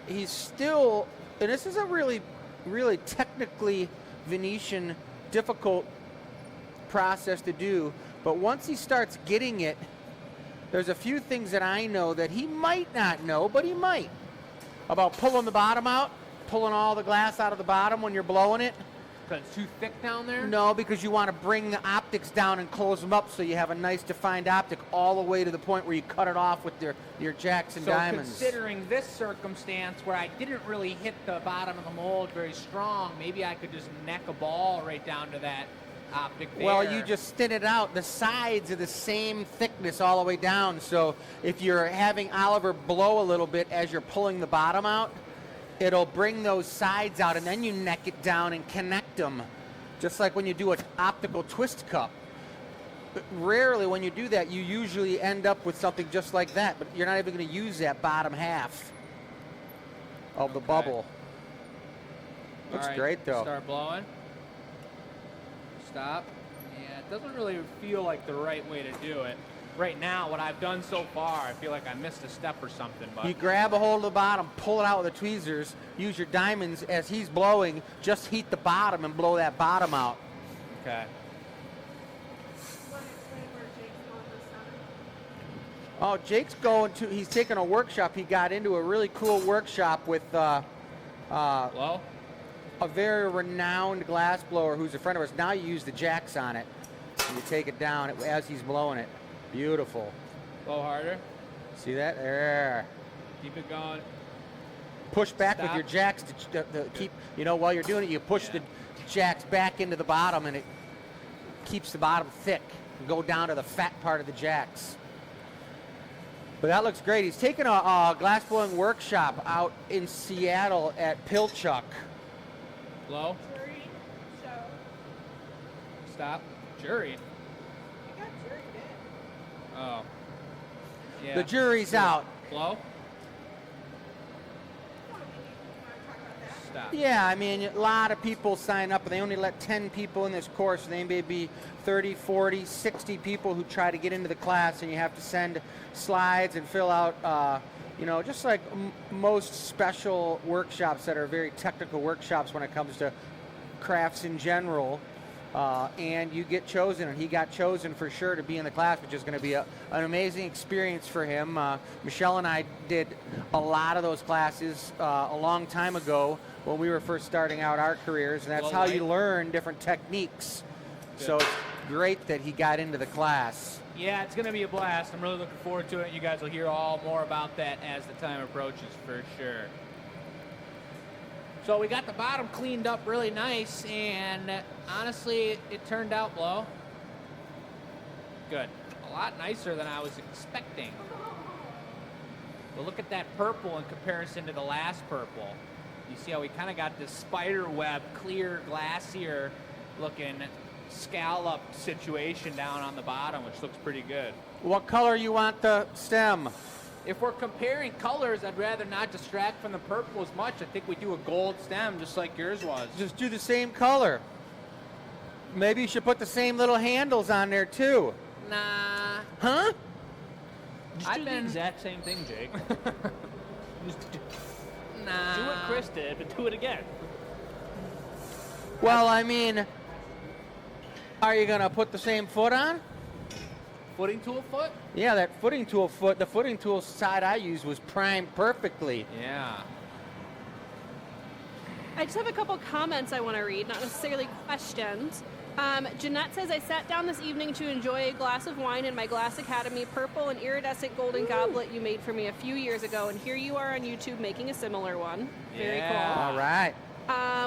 he's still, and this is a really, really technically Venetian difficult process to do. But once he starts getting it, there's a few things that I know that he might not know, but he might. About pulling the bottom out. pulling all the glass out of the bottom when you're blowing it? Because it's too thick down there? No, because you want to bring the optics down and close them up so you have a nice defined optic all the way to the point where you cut it off with your jacks and diamonds. So considering this circumstance where I didn't really hit the bottom of the mold very strong, maybe I could just neck a ball right down to that optic there. Well, you just thin it out. The sides are the same thickness all the way down. So if you're having Oliver blow a little bit as you're pulling the bottom out, it'll bring those sides out, and then you neck it down and connect them, just like when you do an optical twist cup. But rarely when you do that, you usually end up with something just like that, but you're not even going to use that bottom half of the bubble. Looks All right, great, though. Start blowing. Stop. Yeah, it doesn't really feel like the right way to do it. Right now, what I've done so far, I feel like I missed a step or something. But You grab a hold of the bottom, pull it out with the tweezers, use your diamonds as he's blowing, just heat the bottom and blow that bottom out. okay. Oh, Jake's he's taking a workshop. He got into a really cool workshop with Blow. a very renowned glass blower who's a friend of ours. Now you use the jacks on it, and you take it down as he's blowing it. Beautiful. Blow harder. See that? There. Keep it going. Push back with Stop. your jacks to keep, while you're doing it, you push the jacks back into the bottom, and it keeps the bottom thick. And go down to the fat part of the jacks. But that looks great. He's taking a glass blowing workshop out in Seattle at Pilchuck. Blow. Jury, show. Stop. Jury. You got jury in. Oh. Yeah. The jury's out. Blow. Stop. Yeah, I mean, a lot of people sign up, and they only let 10 people in this course. There may be 30, 40, 60 people who try to get into the class, and you have to send slides and fill out, just like most special workshops that are very technical workshops when it comes to crafts in general. And you get chosen, and he got chosen for sure to be in the class, which is going to be an amazing experience for him. Michelle and I did a lot of those classes a long time ago when we were first starting out our careers, and that's Well, how you right. learn different techniques. Good. So it's great that he got into the class. Yeah, it's going to be a blast. I'm really looking forward to it. You guys will hear all more about that as the time approaches for sure. So we got the bottom cleaned up really nice, and honestly, it turned out, Blow. Good. A lot nicer than I was expecting. But look at that purple in comparison to the last purple. You see how we kind of got this spider web, clear, glassier looking scalloped situation down on the bottom, which looks pretty good. What color you want the stem? If we're comparing colors, I'd rather not distract from the purple as much. I think we do a gold stem just like yours was. Just do the same color. Maybe you should put the same little handles on there too. Nah. Huh? Just do the exact same thing, Jake. Just Nah. do what Chris did, but do it again. Well, I mean, are you going to put the same foot on? Footing tool foot? Yeah, that footing tool foot, the footing tool side I used was primed perfectly. Yeah. I just have a couple comments I want to read, not necessarily questions. Jeanette says, I sat down this evening to enjoy a glass of wine in my Glass Academy purple and iridescent golden goblet you made for me a few years ago, and here you are on YouTube making a similar one. Very Yeah. cool. All right.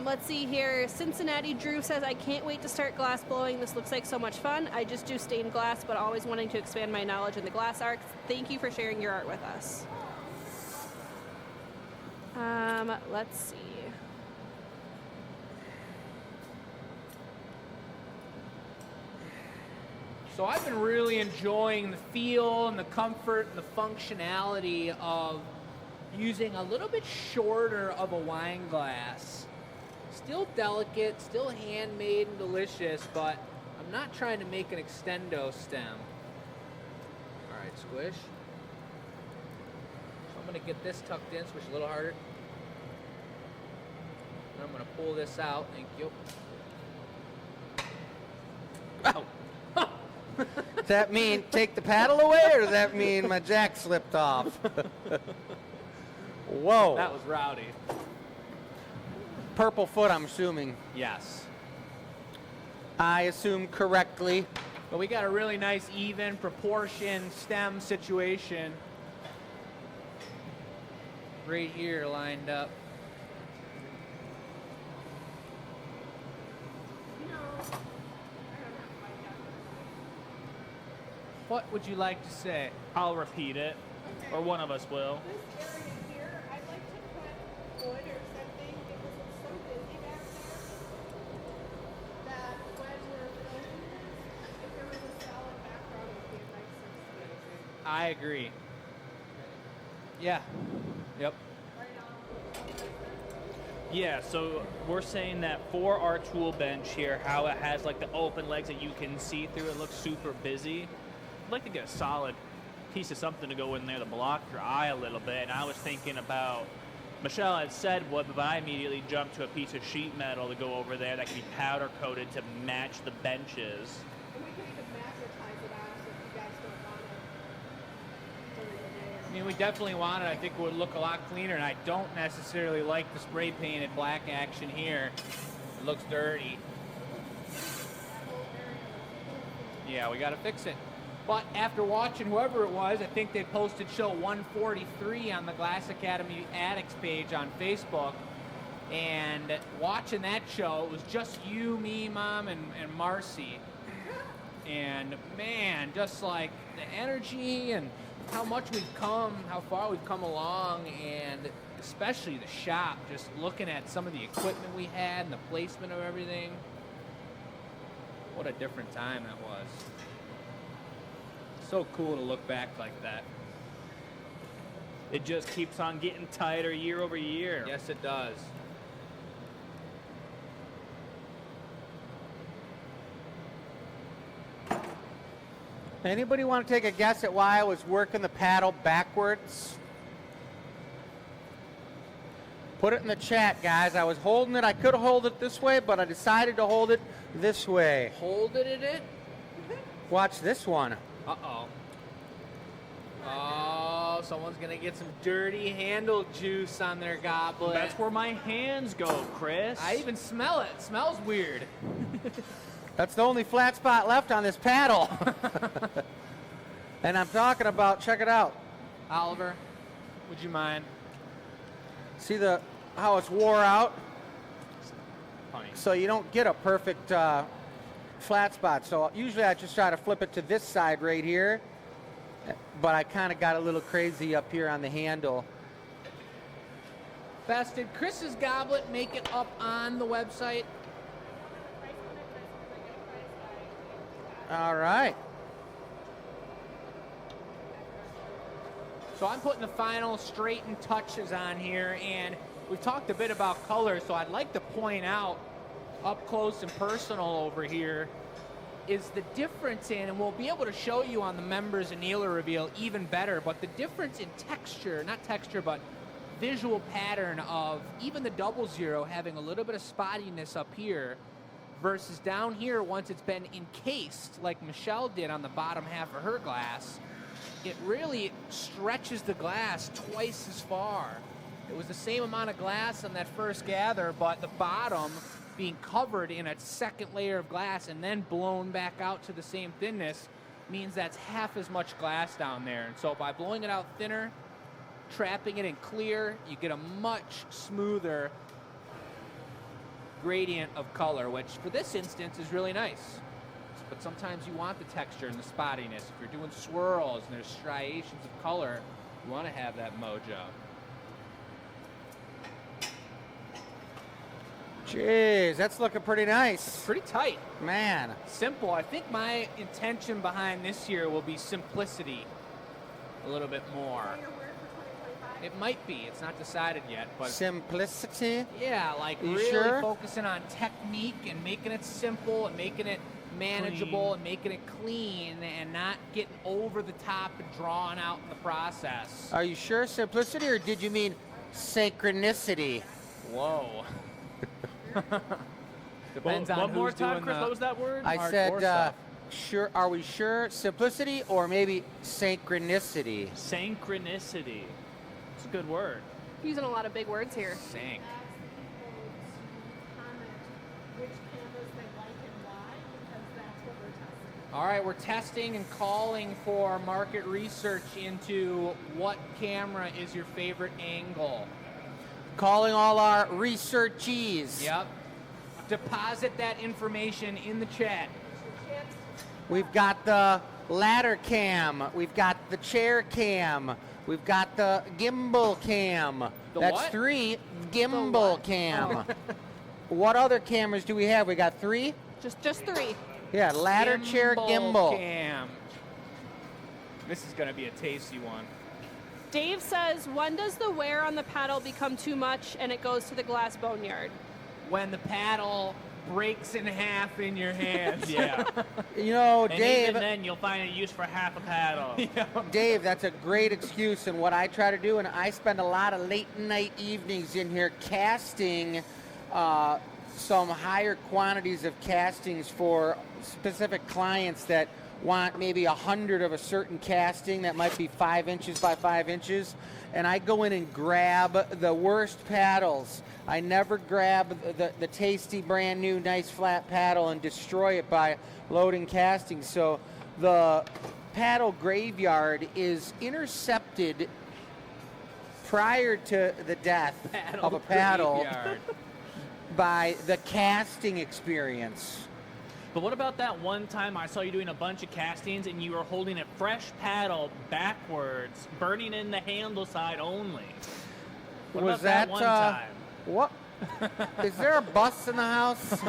Let's see here. Cincinnati Drew says, I can't wait to start glass blowing. This looks like so much fun. I just do stained glass, but always wanting to expand my knowledge in the glass arts. Thank you for sharing your art with us. Let's see. So I've been really enjoying the feel and the comfort and the functionality of using a little bit shorter of a wine glass. Still delicate, still handmade and delicious, but I'm not trying to make an extendo stem. All right, squish. So I'm gonna get this tucked in, squish a little harder. And I'm gonna pull this out, thank you. Ow! Does that mean take the paddle away, or does that mean my jack slipped off? Whoa. That was rowdy. purple foot, I'm assuming. Yes. I assume correctly. But we got a really nice even proportion stem situation right here lined up. What would you like to say? I'll repeat it, or one of us will. This area here, I'd like to put wood or something because it's so busy back there that when we're filming this, if there was a solid background, it would be a nice situation. I agree. Yeah. Yep. Yeah, so we're saying that for our tool bench here, how it has like the open legs that you can see through, it looks super busy. I'd like to get a solid piece of something to go in there to block your eye a little bit. And I was thinking about, Michelle had said wood, but I immediately jumped to a piece of sheet metal to go over there that can be powder coated to match the benches. And we can even magnetize it on so if you guys don't want it during the day. I mean, we definitely want it. I think it would look a lot cleaner, and I don't necessarily like the spray painted black action here. It looks dirty. Yeah, we got to fix it. But after watching whoever it was, I think they posted show 143 on the Glass Academy Addicts page on Facebook. And watching that show, it was just you, me, Mom, and Marcy. And man, just like the energy and how much we've come, how far we've come along, and especially the shop, just looking at some of the equipment we had and the placement of everything. What a different time that was. So cool to look back like that. It just keeps on getting tighter year over year. Yes, it does. Anybody want to take a guess at why I was working the paddle backwards? Put it in the chat, guys. I was holding it. I could hold it this way, but I decided to hold it this way. Hold it in it? Watch this one. Uh-oh. Oh, someone's going to get some dirty handle juice on their goblet. That's where my hands go, Chris. I even smell it. It smells weird. That's the only flat spot left on this paddle. And I'm talking about, check it out. Oliver, would you mind? See how it's wore out? Funny. So you don't get a perfect flat spot. So usually I just try to flip it to this side right here. But I kind of got a little crazy up here on the handle. Beth, did Chris's goblet make it up on the website? All right. So I'm putting the final straightened touches on here, and we've talked a bit about color, so I'd like to point out up close and personal over here is the difference in, and we'll be able to show you on the members annealer reveal even better, but the difference in texture, not texture, but visual pattern of even the 00 having a little bit of spottiness up here versus down here once it's been encased like Michelle did on the bottom half of her glass. It really stretches the glass twice as far. It was the same amount of glass on that first gather, but the bottom being covered in a second layer of glass and then blown back out to the same thinness means that's half as much glass down there. And so by blowing it out thinner, trapping it in clear, you get a much smoother gradient of color, which for this instance is really nice. But sometimes you want the texture and the spottiness. If you're doing swirls and there's striations of color, you want to have that mojo. Jeez, that's looking pretty nice. Pretty tight. Man. Simple. I think my intention behind this year will be simplicity a little bit more. It might be. It's not decided yet, but Simplicity? yeah, like You really sure? focusing on technique and making it simple and making it manageable Clean. and making it clean and not getting over the top and drawn out in the process. Are you sure simplicity, or did you mean synchronicity? Whoa. Depends on One more who's time, doing Chris. the What was that word? I hardcore said, stuff. sure. Are we sure simplicity or maybe synchronicity? Synchronicity. It's a good word. Using a lot of big words here. Sync. All right, we're testing and calling for market research into what camera is your favorite angle. Calling all our researchees. Yep. Deposit that information in the chat. We've got the ladder cam. We've got the chair cam. We've got the gimbal cam. That's what? 3. Gimbal cam. What other cameras do we have? We got 3? Just 3. Yeah, ladder, chair, gimbal. Cam. This is going to be a tasty one. Dave says, when does the wear on the paddle become too much and it goes to the glass boneyard? When the paddle breaks in half in your hands. Yeah. You know, And Dave, even then, you'll find a use for half a paddle. Dave, that's a great excuse. And what I try to do, and I spend a lot of late night evenings in here casting some higher quantities of castings for specific clients that want maybe 100 of a certain casting that might be 5 inches by 5 inches. And I go in and grab the worst paddles. I never grab the tasty, brand new, nice flat paddle and destroy it by loading castings. So the paddle graveyard is intercepted prior to the death of a paddle by the casting experience. But what about that one time I saw you doing a bunch of castings and you were holding a fresh paddle backwards, burning in the handle side only? What Was about that one time? What? Is there a bus in the house?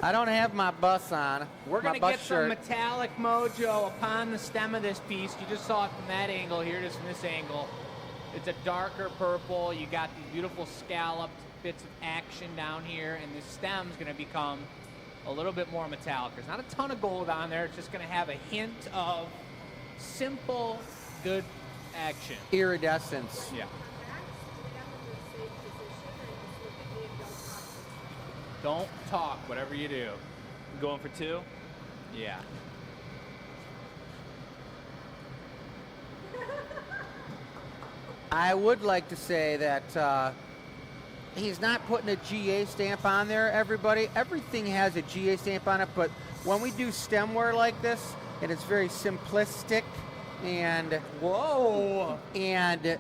I don't have my bus on. We're my going to bus get shirt. some metallic mojo upon the stem of this piece. You just saw it from that angle. Here it is from this angle. It's a darker purple. You got these beautiful scalloped bits of action down here, and this stem's going to become a little bit more metallic. There's not a ton of gold on there. It's just going to have a hint of simple, good action. Iridescence. Yeah. Don't talk, whatever you do. Going for 2? Yeah. I would like to say that he's not putting a GA stamp on there, everybody. Everything has a GA stamp on it, but when we do stemware like this, and it's very simplistic, and Whoa! and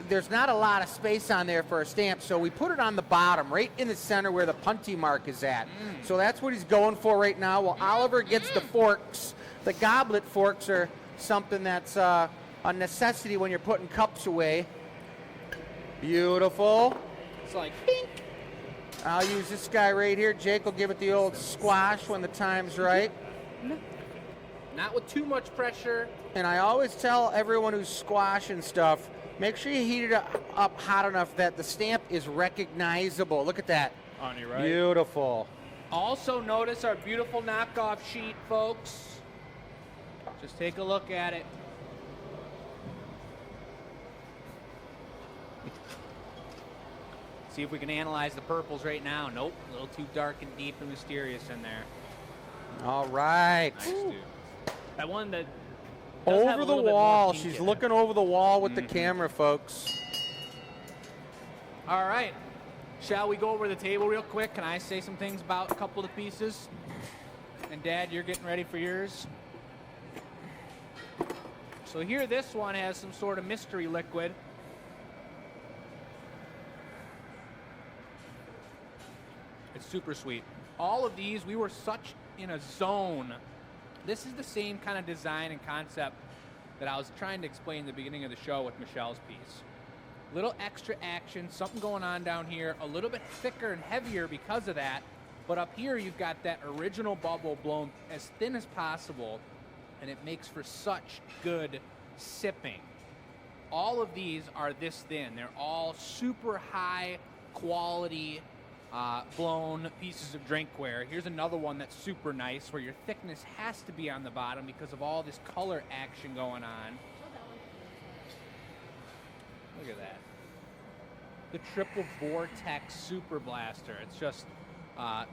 there's not a lot of space on there for a stamp, so we put it on the bottom, right in the center where the punty mark is at. So that's what he's going for right now. While Oliver gets the forks. The goblet forks are something that's a necessity when you're putting cups away. Beautiful. It's like, pink. I'll use this guy right here. Jake will give it the old squash when the time's right. Not with too much pressure. And I always tell everyone who's squashing stuff, make sure you heat it up hot enough that the stamp is recognizable. Look at that. On your right. Beautiful. Also notice our beautiful knockoff sheet, folks. Just take a look at it. See if we can analyze the purples right now. Nope, a little too dark and deep and mysterious in there. All right. Nice, dude. That one that does have Over a the little bit more wall. pink She's in it. looking over the wall with the camera, folks. All right. Shall we go over the table real quick? Can I say some things about a couple of the pieces? And Dad, you're getting ready for yours. So here, this one has some sort of mystery liquid. It's super sweet. All of these, we were such in a zone. This is the same kind of design and concept that I was trying to explain at the beginning of the show with Michelle's piece. Little extra action, something going on down here, a little bit thicker and heavier because of that. But up here, you've got that original bubble blown as thin as possible, and it makes for such good sipping. All of these are this thin. They're all super high quality blown pieces of drinkware. Here's another one that's super nice where your thickness has to be on the bottom because of all this color action going on. Look at that. The triple vortex super blaster. It's just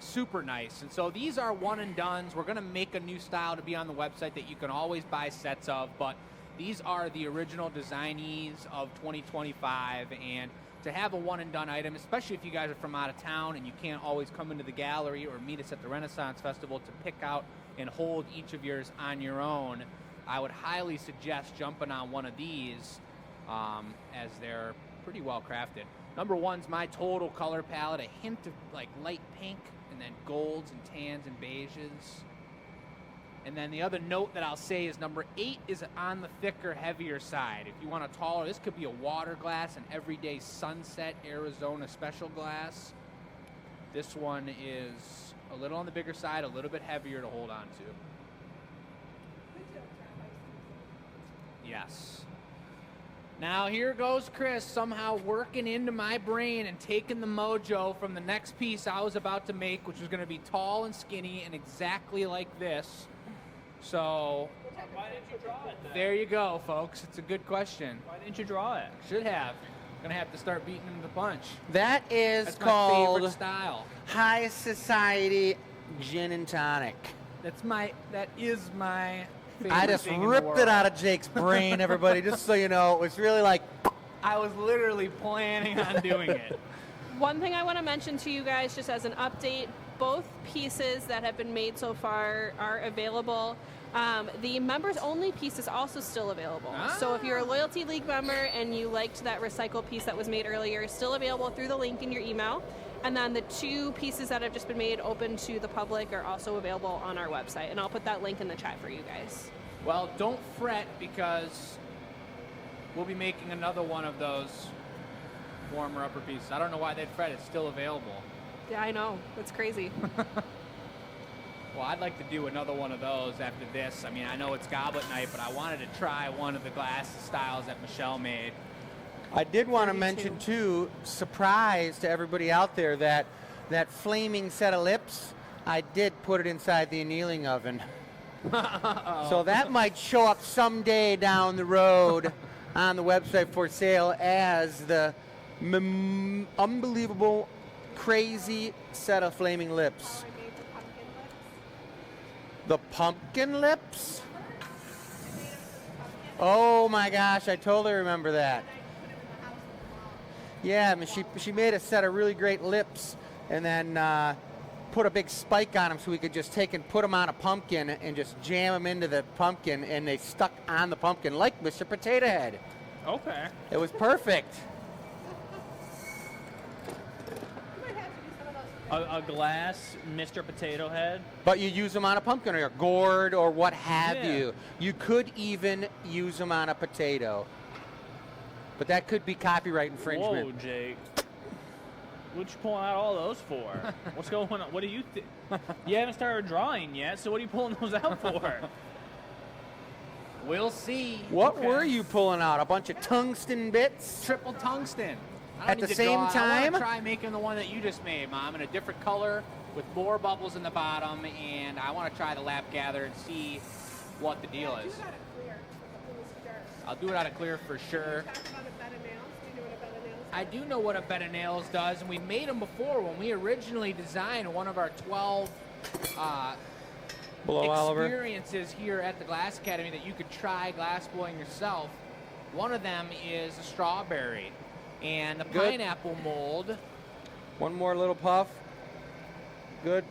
super nice. And so these are one and dones. We're going to make a new style to be on the website that you can always buy sets of, but these are the original designees of 2025. And to have a one and done item, especially if you guys are from out of town and you can't always come into the gallery or meet us at the Renaissance Festival to pick out and hold each of yours on your own, I would highly suggest jumping on one of these as they're pretty well crafted. Number one's my total color palette, a hint of like light pink and then golds and tans and beiges. And then the other note that I'll say is number 8 is on the thicker, heavier side. If you want a taller, this could be a water glass, an everyday Sunset Arizona special glass. This one is a little on the bigger side, a little bit heavier to hold on to. Yes. Now here goes Chris somehow working into my brain and taking the mojo from the next piece I was about to make, which was going to be tall and skinny and exactly like this. So Why didn't you draw it then? there you go, folks. It's a good question. Why didn't you draw it? Should have. Gonna have to start beating him to the punch. That is That's my called favorite style. high society gin and tonic. That is my favorite I just thing in the ripped world. it out of Jake's brain, everybody, just so you know. It was really like, I was literally planning on doing it. One thing I want to mention to you guys, just as an update, both pieces that have been made so far are available. The members only piece is also still available. So if you're a Loyalty League member and you liked that recycled piece that was made earlier, it's still available through the link in your email. And then the 2 pieces that have just been made open to the public are also available on our website. And I'll put that link in the chat for you guys. Well, don't fret because we'll be making another one of those warmer upper pieces. I don't know why they'd fret. It's still available. Yeah, I know. It's crazy. Well, I'd like to do another one of those after this. I mean, I know it's goblet night, but I wanted to try one of the glass styles that Michelle made. I did want to Me mention, too. too, surprise to everybody out there, that flaming set of lips, I did put it inside the annealing oven. So that might show up someday down the road on the website for sale as the unbelievable, crazy set of flaming lips. The pumpkin lips? Oh my gosh, I totally remember that. Yeah, I mean, she made a set of really great lips and then put a big spike on them so we could just take and put them on a pumpkin and just jam them into the pumpkin, and they stuck on the pumpkin like Mr. Potato Head. Okay. It was perfect. A glass Mr. Potato Head. But you use them on a pumpkin or a gourd or what have Yeah. you. You could even use them on a potato. But that could be copyright infringement. Whoa, Jake. What you pulling out all those for? What's going on? What do you think? You haven't started drawing yet, so what are you pulling those out for? We'll see. What Okay. were you pulling out? A bunch of tungsten bits? Triple tungsten. I don't At need the to draw same it. I time? want to try making the one that you just made, Mom, in a different color with more bubbles in the bottom, and I want to try the lap gather and see what the deal is. I'll do it out of clear for sure. I do know what a bed of nails does, and we made them before when we originally designed one of our 12 Below Oliver. experiences here at the Glass Academy that you could try glass blowing yourself. One of them is a strawberry, and the Good. pineapple mold. One more little puff. Good.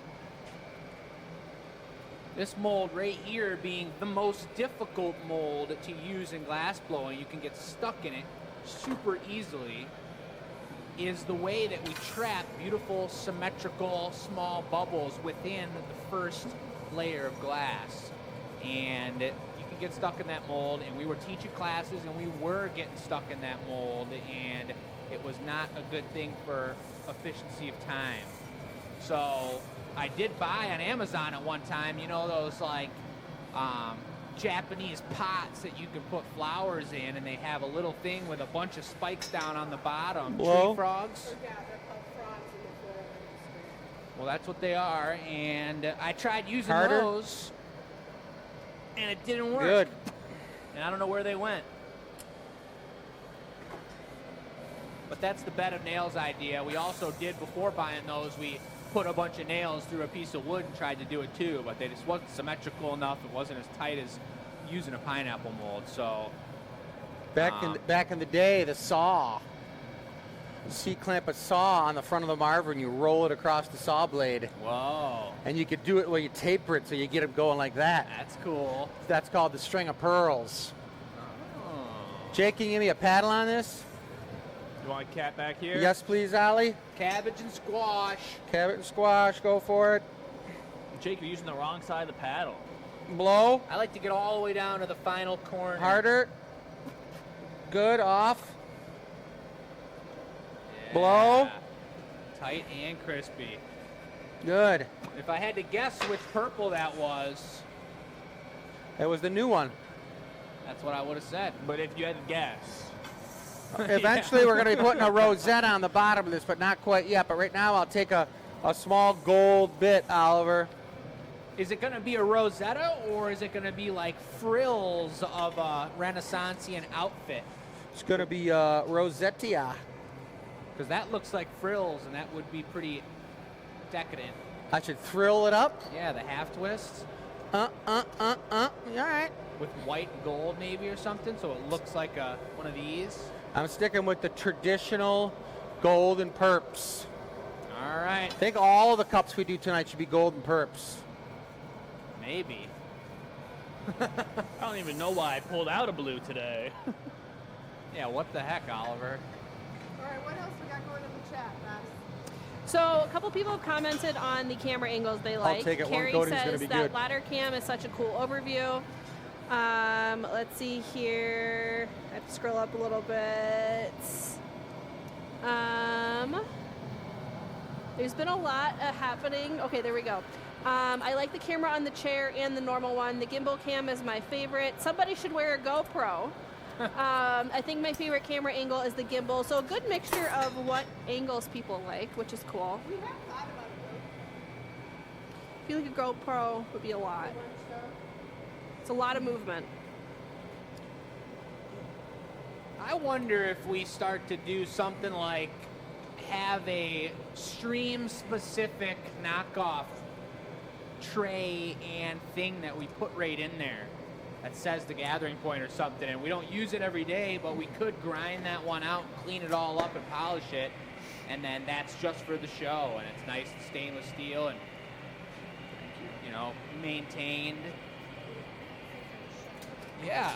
This mold right here being the most difficult mold to use in glass blowing, you can get stuck in it super easily, is the way that we trap beautiful, symmetrical, small bubbles within the first layer of glass. And you can get stuck in that mold, and we were teaching classes, and we were getting stuck in that mold, and it was not a good thing for efficiency of time. So I did buy on Amazon at one time, you know, those like Japanese pots that you can put flowers in, and they have a little thing with a bunch of spikes down on the bottom. Whoa. Tree frogs? Well, that's what they are, and I tried using Harder? those, and it didn't work. Good. And I don't know where they went. But that's the bed of nails idea. We also did, before buying those, we put a bunch of nails through a piece of wood and tried to do it too, but they just wasn't symmetrical enough. It wasn't as tight as using a pineapple mold. So Back in the day, the saw. C-clamp a saw on the front of the marver and you roll it across the saw blade. Whoa, And you could do it where you taper it so you get them going like that. that's cool. That's called the string of pearls. Oh. Jake, can you give me a paddle on this? You want a cat back here? Yes, please, Ollie. Cabbage and squash. Cabbage and squash, go for it. Jake, you're using the wrong side of the paddle. Blow. I like to get all the way down to the final corner. Harder. Good, off. Yeah. Blow. Tight and crispy. Good. If I had to guess which purple that was, That was the new one. that's what I would have said. But if you had to guess, Eventually, we're going to be putting a rosette on the bottom of this, but not quite yet. But right now, I'll take a small gold bit, Oliver. Is it going to be a Rosetta, or is it going to be like frills of a Renaissanceian outfit? It's going to be Rosettia. Because that looks like frills, and that would be pretty decadent. I should thrill it up. Yeah, the half twists All right. with white and gold maybe or something, so it looks like one of these. I'm sticking with the traditional gold and perps. All right, I think all of the cups we do tonight should be gold and perps. maybe. I don't even know why I pulled out a blue today. Yeah, what the heck, Oliver? All right, what else we got going in the chat, Bess? So a couple people have commented on the camera angles they like. take it. One Carrie coating's gonna says be that good. ladder cam is such a cool overview. Let's see here. I have to scroll up a little bit. There's been a lot happening. Okay, there we go. I like the camera on the chair and the normal one. The gimbal cam is my favorite. Somebody should wear a GoPro. I think my favorite camera angle is the gimbal. So a good mixture of what angles people like, which is cool. We have thought about I feel like a GoPro would be a lot. It's a lot of movement. I wonder if we start to do something like have a stream-specific knockoff tray and thing that we put right in there that says the gathering point or something, and we don't use it every day, but we could grind that one out, clean it all up and polish it, and then that's just for the show, and it's nice and stainless steel and, you know, maintained. Yeah.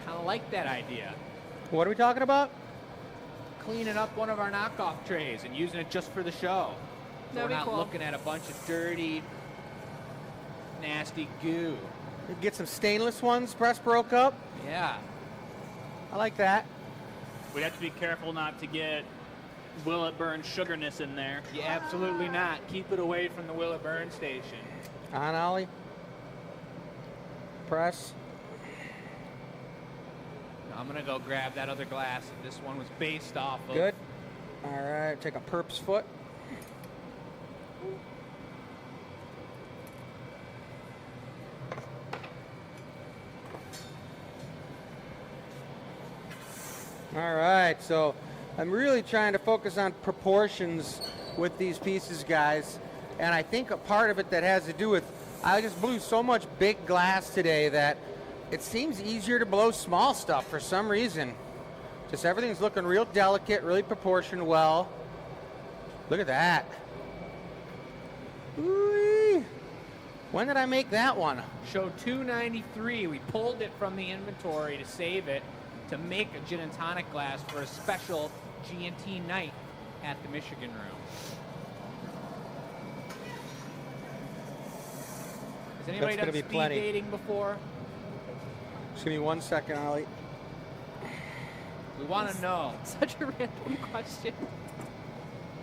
Kind of like that idea. What are we talking about? Cleaning up one of our knockoff trays and using it just for the show. So That'd we're be not cool. looking at a bunch of dirty, nasty goo. Get some stainless ones, press broke up. Yeah. I like that. We'd have to be careful not to get will it burn sugarness in there. Yeah, absolutely not. Keep it away from the Will It Burn station. On, Ollie. Press. I'm going to go grab that other glass that this one was based off of. Good. All right, take a perp's foot. All right, so I'm really trying to focus on proportions with these pieces, guys. And I think a part of it that has to do with, I just blew so much big glass today that it seems easier to blow small stuff for some reason. Just everything's looking real delicate, really proportioned well. Look at that. Ooh-wee. When did I make that one? Show 293. We pulled it from the inventory to save it to make a gin and tonic glass for a special G&T night at the Michigan Room. Has anybody That's gonna done be speed plenty. dating before? Just give me 1 second, Ollie. We want to know. Such a random question.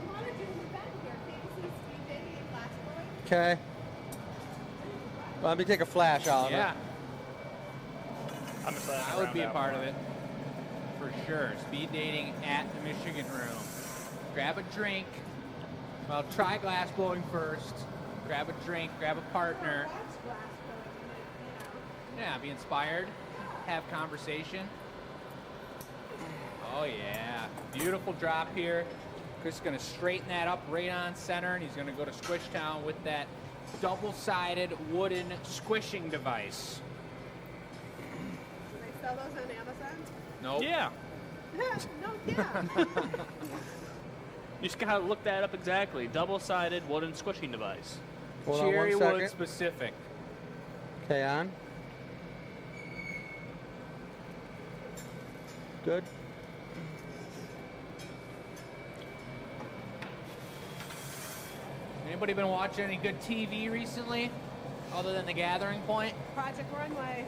We want to do an event here. KBC speed dating and glass blowing. Okay. Well, let me take a flash, Oliver. Yeah, I'm just letting I it would round be a out. part of it. For sure. Speed dating at the Michigan Room. Grab a drink. Well, try glass blowing first. Grab a drink, grab a partner. Watch glass blowing, Yeah, be inspired. Have conversation. Oh, yeah. Beautiful drop here. Chris is going to straighten that up right on center, and he's going to go to Squish Town with that double-sided wooden squishing device. Do they sell those on Amazon? Nope. Yeah. No, yeah. You just gotta look that up exactly. Double-sided wooden squishing device. Hold on Cherry one wood second. specific. Okay, on. Good. Anybody been watching any good TV recently, other than The Gathering Point? Project Runway.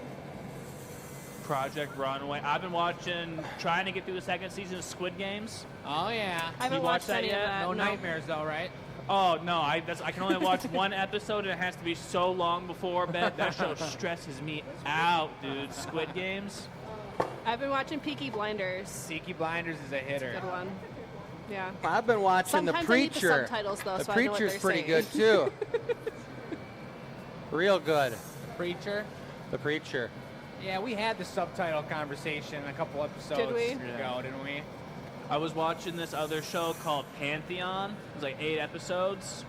Project Runway. I've been trying to get through the second season of Squid Games. Oh yeah. I haven't You watched watched that any yet? of that. No nightmares though, right? Oh no, I can only watch one episode, and it has to be so long before bed. That show stresses me out, dude. Squid Games. I've been watching Peaky Blinders. Peaky Blinders is a hitter. Good one. Yeah. I've been watching Sometimes The I need the Preacher. subtitles, though, The so I know what Preacher's they're pretty saying. good too. Real good. Preacher. The Preacher. Yeah, we had the subtitle conversation a couple episodes Did we? ago, didn't we? I was watching this other show called Pantheon. It was like 8 episodes.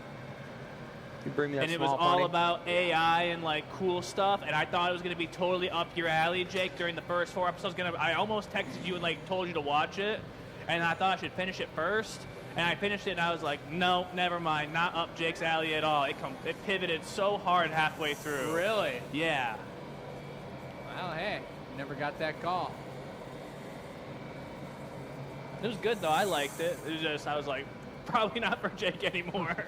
You bring me that And it was small all bunny. about AI and like cool stuff. And I thought it was gonna be totally up your alley, Jake. During the first 4 episodes, I almost texted you and like told you to watch it, and I thought I should finish it first. And I finished it, and I was like, no, never mind, not up Jake's alley at all. It pivoted so hard halfway through. Really? Yeah. Well, hey, never got that call. It was good though. I liked it. It was just I was like, probably not for Jake anymore.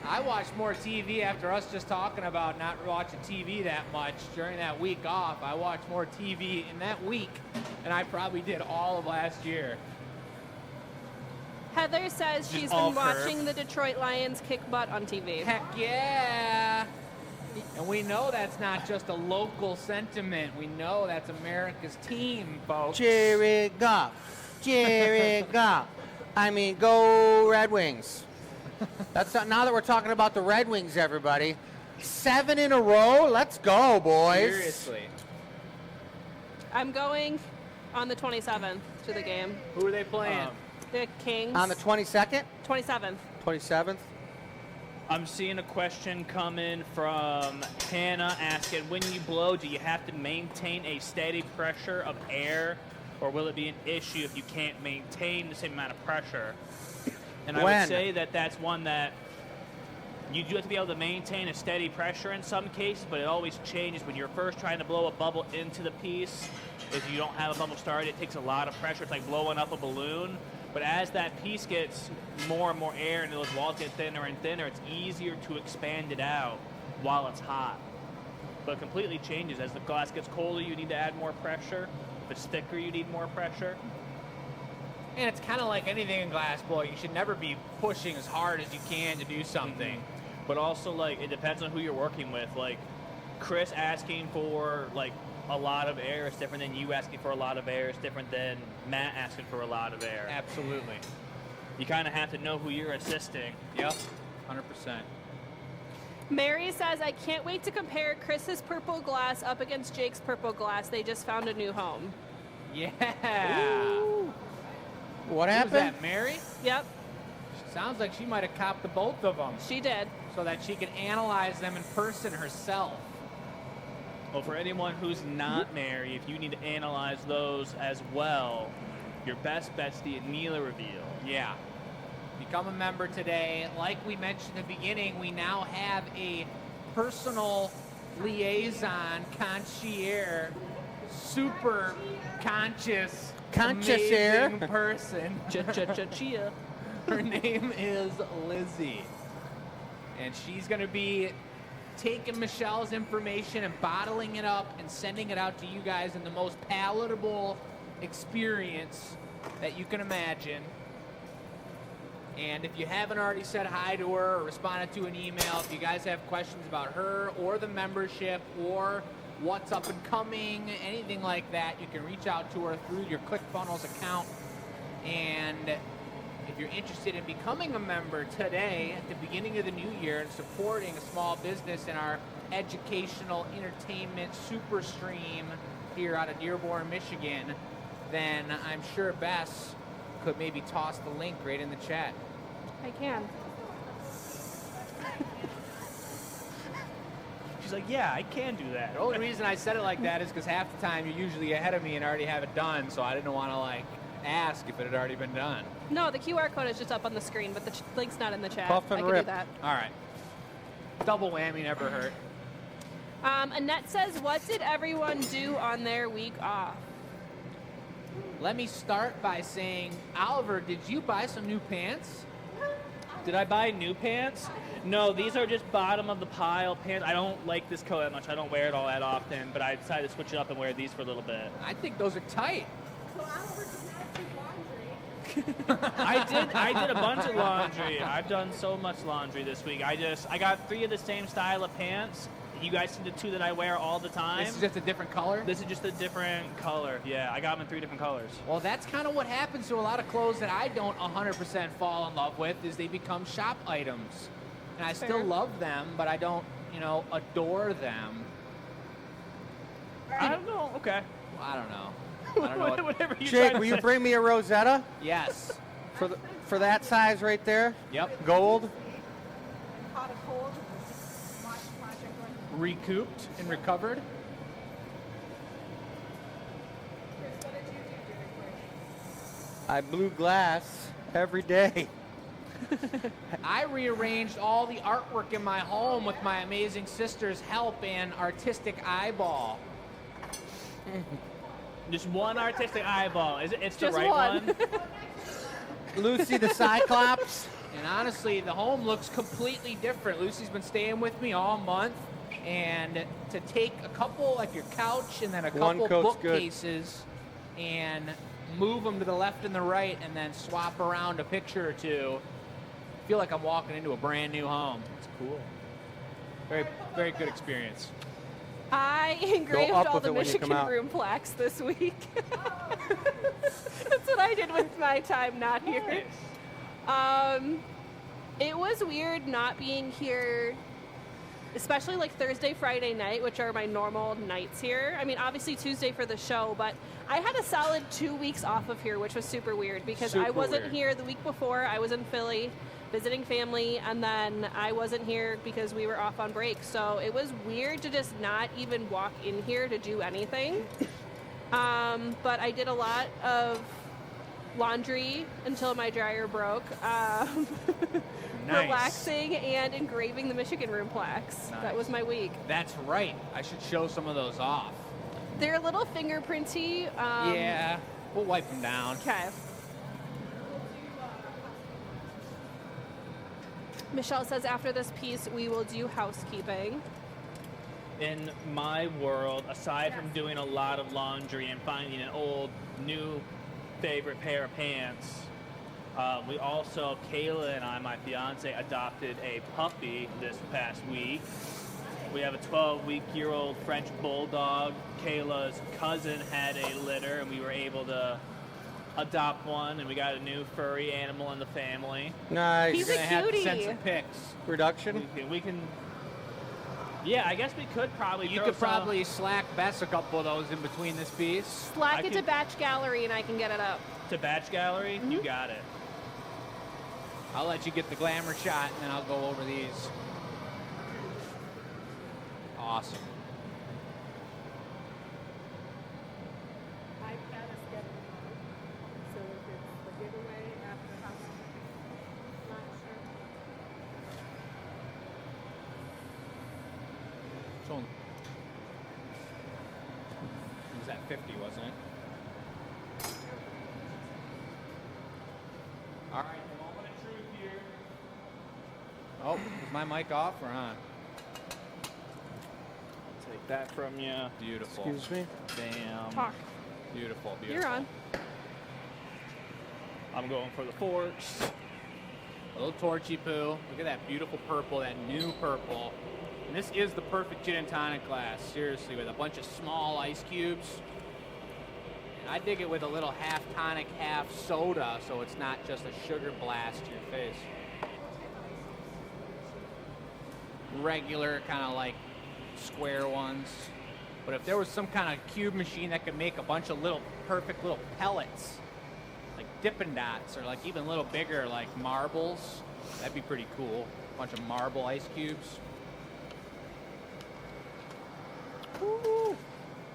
I watched more TV after us just talking about not watching TV that much during that week off. I watched more TV in that week than I probably did all of last year. Heather says she's all been watching the Detroit Lions kick butt on TV. Heck yeah! And we know that's not just a local sentiment. We know that's America's team, folks. Jerry Goff. Jerry Goff. I mean, go Red Wings. That's not, now that we're talking about the Red Wings, everybody. 7 in a row. Let's go, boys. Seriously. I'm going on the 27th to the game. Who are they playing? The Kings. On the 22nd, 27th. 27th. I'm seeing a question come in from Hannah asking, when you blow, do you have to maintain a steady pressure of air, or will it be an issue if you can't maintain the same amount of pressure? And I When? would say that that's one that you do have to be able to maintain a steady pressure in some cases, but it always changes. When you're first trying to blow a bubble into the piece, if you don't have a bubble started, it takes a lot of pressure. It's like blowing up a balloon. But as that piece gets more and more air and those walls get thinner and thinner, it's easier to expand it out while it's hot. But it completely changes. As the glass gets colder, you need to add more pressure. If it's thicker, you need more pressure. And it's kind of like anything in glass blowing. You should never be pushing as hard as you can to do something. But also, like, it depends on who you're working with. Like, Chris asking for, like, a lot of air is different than you asking for a lot of air. It's different than Matt asking for a lot of air. Absolutely. You kind of have to know who you're assisting. Yep. 100%. Mary says, I can't wait to compare Chris's purple glass up against Jake's purple glass. They just found a new home. Yeah. What Who's happened? that, Mary? Yep, Sounds like she might have copped the both of them she did. so that she could analyze them in person herself. Well, for anyone who's not Mary, if you need to analyze those as well, your best bet's the Anila reveal. Yeah. Become a member today. Like we mentioned in the beginning, we now have a personal liaison, concierge, super conscious, Concierge. amazing person. Cha-cha-cha-chia. Her name is Lizzie. And she's going to be taking Michelle's information and bottling it up and sending it out to you guys in the most palatable experience that you can imagine. And if you haven't already said hi to her or responded to an email, if you guys have questions about her or the membership or what's up and coming, anything like that, you can reach out to her through your ClickFunnels account. And if you're interested in becoming a member today at the beginning of the new year and supporting a small business in our educational entertainment super stream here out of Dearborn, Michigan, then I'm sure Bess could maybe toss the link right in the chat. I can. She's like, yeah, I can do that. The only reason I said it like that is because half the time you're usually ahead of me and already have it done, so I didn't want to like ask if it had already been done. No, the QR code is just up on the screen, but the link's not in the chat. Puff and I can rip. do that. All right. Double whammy never hurt. Annette says, what did everyone do on their week off? Let me start by saying, Oliver, did you buy some new pants? Did I buy new pants? No, these are just bottom of the pile pants. I don't like this coat that much. I don't wear it all that often, but I decided to switch it up and wear these for a little bit. I think those are tight. So Oliver did not do laundry. I did a bunch of laundry. I've done so much laundry this week. I got 3 of the same style of pants. You guys see the 2 that I wear all the time. This is just a different color? This is just a different color. Yeah, I got them in 3 different colors. Well, that's kind of what happens to a lot of clothes that I don't 100% fall in love with, is they become shop items. And I still Fair. love them, but I don't, adore them. I don't know. Okay. Well, I don't know. I don't know. Whatever you Jake, will you bring me a Rosetta Yes. for that size right there? Yep. Gold. Caught a cold. Watch Project One. Recouped and recovered. Chris, what did you do during break? I blew glass every day. I rearranged all the artwork in my home with my amazing sister's help and artistic eyeball. Just one artistic eyeball. It's the Just right one. Lucy the Cyclops. And honestly, the home looks completely different. Lucy's been staying with me all month, and to take a couple, like your couch and then a One couple coat's good. bookcases and move them to the left and the right and then swap around a picture or two, I feel like I'm walking into a brand new home. It's cool. Very, very good experience. I engraved up all with the it when you come Michigan out. room plaques this week. That's what I did with my time not here. It was weird not being here, especially like Thursday, Friday night, which are my normal nights here. I mean, obviously Tuesday for the show, but I had a solid 2 weeks off of here, which was super weird because I Super wasn't weird. here the week before. I was in Philly visiting family, and then I wasn't here because we were off on break. So it was weird to just not even walk in here to do anything. But I did a lot of laundry until my dryer broke. Nice. Relaxing and engraving the Michigan room plaques. Nice. That was my week. That's right. I should show some of those off. They're a little fingerprinty. Yeah. We'll wipe them down. Okay. Michelle says after this piece, we will do housekeeping. In my world, aside from doing a lot of laundry and finding an old, new favorite pair of pants, we also, Kayla and I, my fiance, adopted a puppy this past week. We have a 12-week-year-old French bulldog. Kayla's cousin had a litter, and we were able to adopt one, and we got a new furry animal in the family. Nice. He's You're a gonna have to cutie. send some pics. Reduction. We can. Yeah, I guess we could probably. You throw could some- probably slack Bess a couple of those in between this piece. Slack I it to can- Batch Gallery and I can get it up. to batch gallery. You got it. I'll let you get the glamour shot, and then I'll go over these. Awesome. iPad is getting on. So if it's the giveaway after housekeeping, not sure. So, it was at 50, wasn't it? All right, the moment of truth here. Oh, is my mic off or on? Take that from you. Beautiful. Excuse me. Damn. Talk. Beautiful, beautiful. You're on. I'm going for the forks. A little torchy poo. Look at that beautiful purple, that new purple. And this is the perfect gin and tonic glass, seriously, with a bunch of small ice cubes. And I dig it with a little half tonic, half soda, so it's not just a sugar blast to your face. Regular, kind of like square ones. But if there was some kind of cube machine that could make a bunch of little perfect little pellets, like Dippin' Dots, or like even a little bigger, like marbles, that'd be pretty cool. A bunch of marble ice cubes.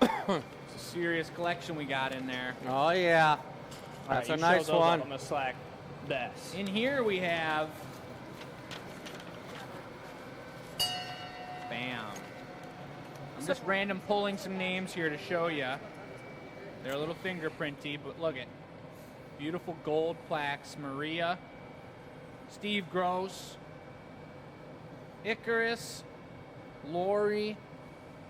It's a serious collection we got in there. Oh, yeah. All That's right, a you show nice those one. up on the Slack desk. In here we have, bam. I'm just random pulling some names here to show you. They're a little fingerprinty, but look at beautiful gold plaques. Maria, Steve Gross, Icarus, Lori.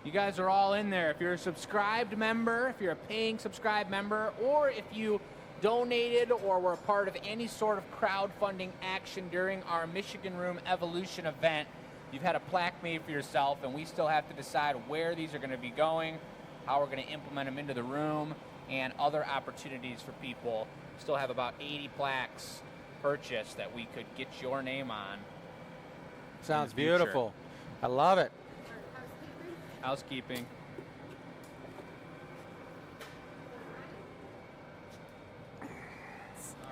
You guys are all in there. If you're a subscribed member, if you're a paying subscribed member, or if you donated or were a part of any sort of crowdfunding action during our Michigan Room Evolution event, you've had a plaque made for yourself, and we still have to decide where these are going to be going, how we're going to implement them into the room, and other opportunities for people. Still have about 80 plaques purchased that we could get your name on. Sounds in the future. beautiful. I love it. Housekeeping.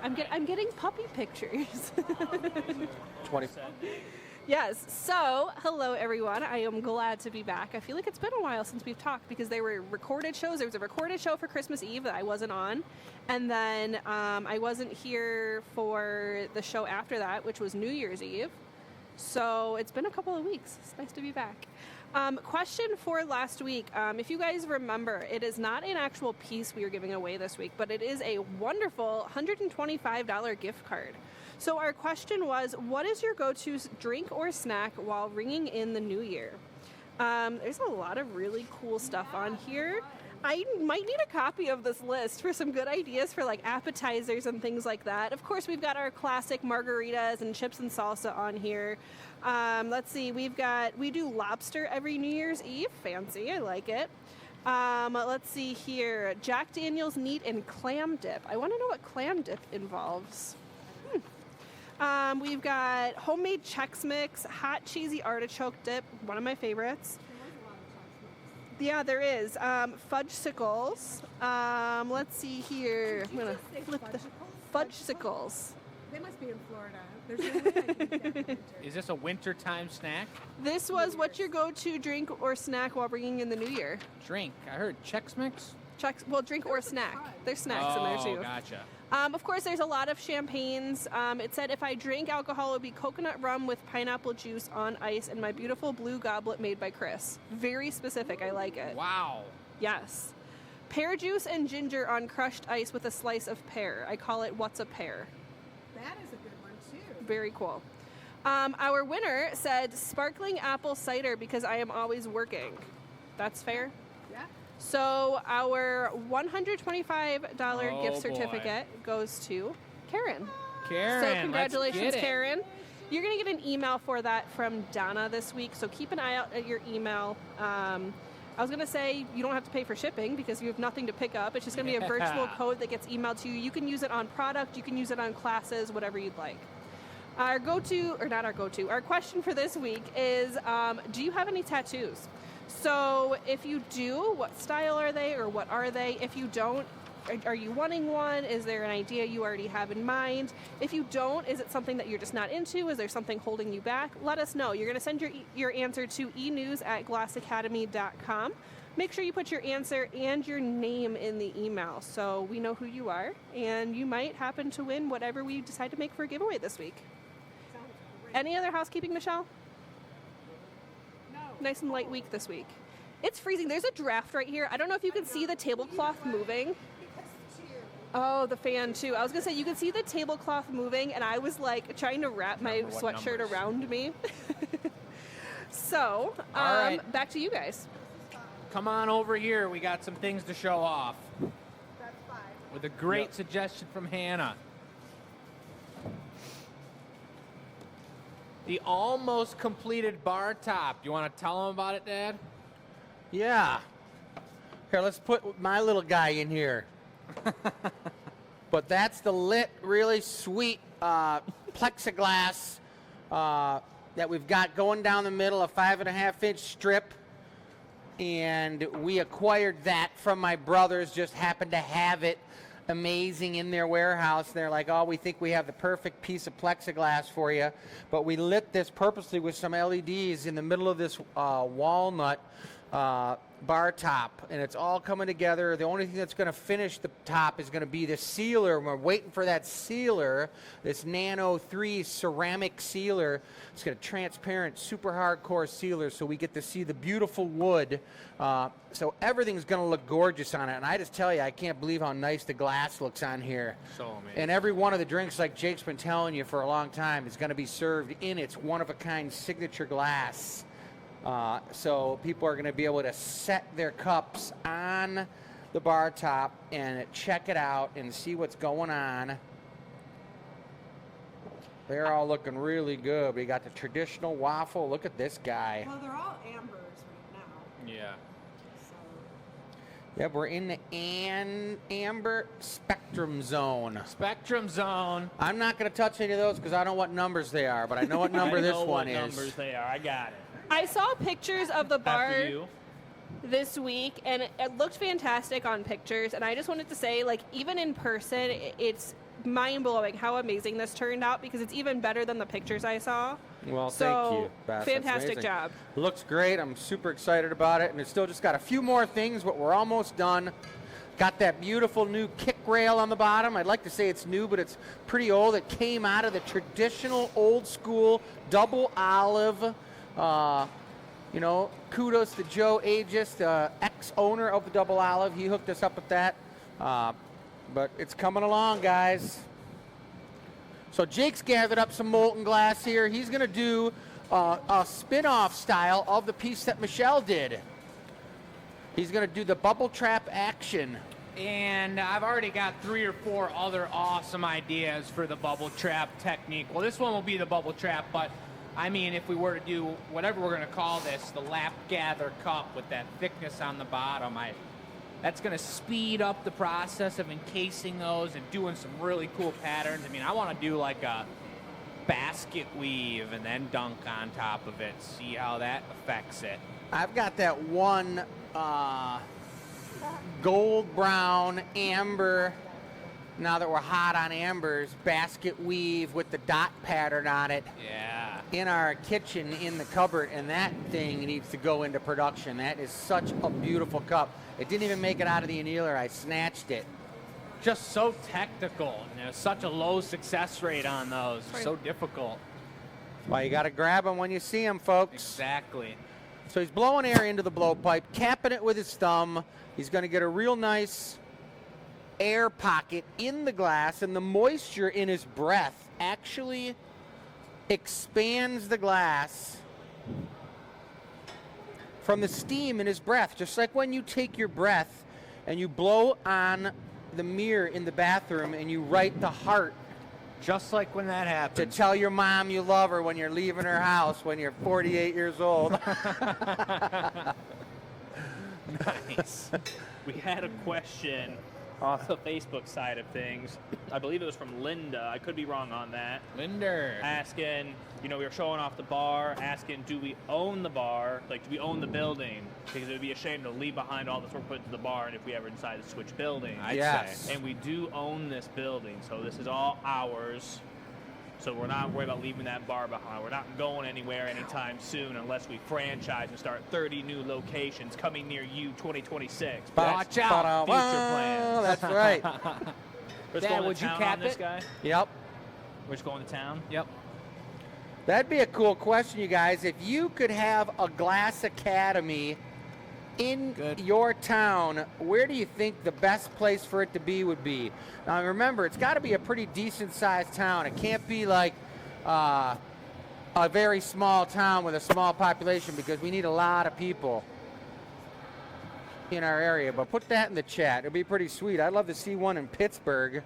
I'm getting puppy pictures. 20. Yes. So, hello everyone. I am glad to be back. I feel like it's been a while since we've talked because they were recorded shows. There was a recorded show for Christmas Eve that I wasn't on, and then I wasn't here for the show after that, which was New Year's Eve. So it's been a couple of weeks. It's nice to be back. Question for last week. If you guys remember, it is not an actual piece we are giving away this week, but it is a wonderful $125 gift card. So our question was, what is your go-to drink or snack while ringing in the new year? There's a lot of really cool stuff on here. I might need a copy of this list for some good ideas for like appetizers and things like that. Of course, we've got our classic margaritas and chips and salsa on here. Let's see, we do lobster every New Year's Eve. Fancy, I like it. Let's see here, Jack Daniel's neat and clam dip. I want to know what clam dip involves. We've got homemade Chex Mix, hot cheesy artichoke dip, one of my favorites. Yeah, there is. Fudgesicles. Let's see here. I'm going to flip the Fudgesicles. They must be in Florida. There's no way I can get winter. Is this a wintertime snack? This was what's your go-to drink or snack while bringing in the new year? Drink. I heard Chex Mix. Drink or snack. There's snacks in there too. Gotcha. Of course, there's a lot of champagnes. It said if I drink alcohol, it would be coconut rum with pineapple juice on ice and my beautiful blue goblet made by Chris. Very specific. I like it. Wow. Yes. Pear juice and ginger on crushed ice with a slice of pear. I call it What's a Pear. That is a good one, too. Very cool. Our winner said sparkling apple cider because I am always working. That's fair? Yeah. So our $125 gift boy. certificate goes to Karen. Karen, So let's congratulations, get it. Karen. You're going to get an email for that from Donna this week, so keep an eye out at your email. I was going to say you don't have to pay for shipping because you have nothing to pick up. It's just going to be a virtual code that gets emailed to you. You can use it on product, you can use it on classes, whatever you'd like. Our question for this week is, do you have any tattoos? So if you do, what style are they or what are they? If you don't, are you wanting one? Is there an idea you already have in mind? If you don't, is it something that you're just not into? Is there something holding you back? Let us know. You're going to send your answer to enews@glassacademy.com. Make sure you put your answer and your name in the email so we know who you are, and you might happen to win whatever we decide to make for a giveaway this week. Any other housekeeping, Michelle? No. Nice and light week this week. It's freezing. There's a draft right here. I don't know if you can see the tablecloth moving. Oh, the fan too. I was gonna say you can see the tablecloth moving, and I was like trying to wrap my Remember what sweatshirt numbers. around me. So, All right. back to you guys. Come on over here. We got some things to show off. That's 5. With a great suggestion from Hannah. The almost completed bar top. You want to tell them about it, Dad? Yeah. Here, let's put my little guy in here. But that's the lit, really sweet plexiglass that we've got going down the middle, a 5.5-inch strip. And we acquired that from my brothers, just happened to have it amazing in their warehouse. They're like, oh, we think we have the perfect piece of plexiglass for you. But we lit this purposely with some LEDs in the middle of this walnut bar top, and it's all coming together. The only thing that's going to finish the top is going to be the sealer. We're waiting for that sealer, this Nano 3 ceramic sealer. It's got a transparent, super hardcore sealer, so we get to see the beautiful wood. So everything's going to look gorgeous on it, and I just tell you, I can't believe how nice the glass looks on here. So amazing. And every one of the drinks, like Jake's been telling you for a long time, is going to be served in its one-of-a-kind signature glass. So people are going to be able to set their cups on the bar top and check it out and see what's going on. They're all looking really good. We got the traditional waffle. Look at this guy. Well, they're all ambers right now. Yeah. So Yeah, we're in the amber spectrum zone. Spectrum zone. I'm not going to touch any of those because I don't know what numbers they are, but I know what number I this know one what is. numbers they are. I got it. I saw pictures of the bar After you. this week, and it looked fantastic on pictures. And I just wanted to say, like, even in person, it's mind-blowing how amazing this turned out, because it's even better than the pictures I saw. Well, So, thank you, Beth. That's fantastic amazing. job. Looks great. I'm super excited about it, and it's still just got a few more things, but we're almost done. Got that beautiful new kick rail on the bottom. I'd like to say it's new, but it's pretty old. It came out of the traditional old-school double olive. You know, kudos to Joe Aegis, the ex-owner of the Double Olive. He hooked us up with that. But it's coming along, guys. So Jake's gathered up some molten glass here. He's going to do a spin-off style of the piece that Michelle did. He's going to do the bubble trap action. And I've already got 3 or 4 other awesome ideas for the bubble trap technique. Well, this one will be the bubble trap, but I mean, if we were to do whatever we're going to call this, the lap gather cup with that thickness on the bottom, that's going to speed up the process of encasing those and doing some really cool patterns. I mean, I want to do like a basket weave and then dunk on top of it, see how that affects it. I've got that one gold brown amber, now that we're hot on ambers, basket weave with the dot pattern on it. Yeah. In our kitchen in the cupboard, and that thing needs to go into production. That is such a beautiful cup. It didn't even make it out of the annealer. I snatched it. Just so technical, and there's such a low success rate on those. Right. So difficult. Well, you got to grab them when you see them, folks. Exactly. So he's blowing air into the blowpipe, capping it with his thumb. He's going to get a real nice air pocket in the glass, and the moisture in his breath actually expands the glass from the steam in his breath, just like when you take your breath and you blow on the mirror in the bathroom and you write the heart Just like when that to happens. tell your mom you love her when you're leaving her house when you're 48 years old. Nice. We had a question off the Facebook side of things. I believe it was from Linda. I could be wrong on that. Linder. Asking, you know, we were showing off the bar, asking, do we own the bar? Like, do we own the building? Because it would be a shame to leave behind all this work put into the bar, and if we ever decide to switch buildings. I'd Yes. say. And we do own this building, so this is all ours. So we're not worried about leaving that bar behind. We're not going anywhere anytime soon unless we franchise and start 30 new locations coming near you 2026. But Watch out. future plans. That's right. We're just Dad, going to would you town cap on this it? guy. Yep. We're just going to town. Yep. That'd be a cool question, you guys. If you could have a glass academy in Good. your town, where do you think the best place for it to be would be? Now, remember, it's got to be a pretty decent-sized town. It can't be like a very small town with a small population, because we need a lot of people in our area. But put that in the chat. It'd be pretty sweet. I'd love to see one in Pittsburgh.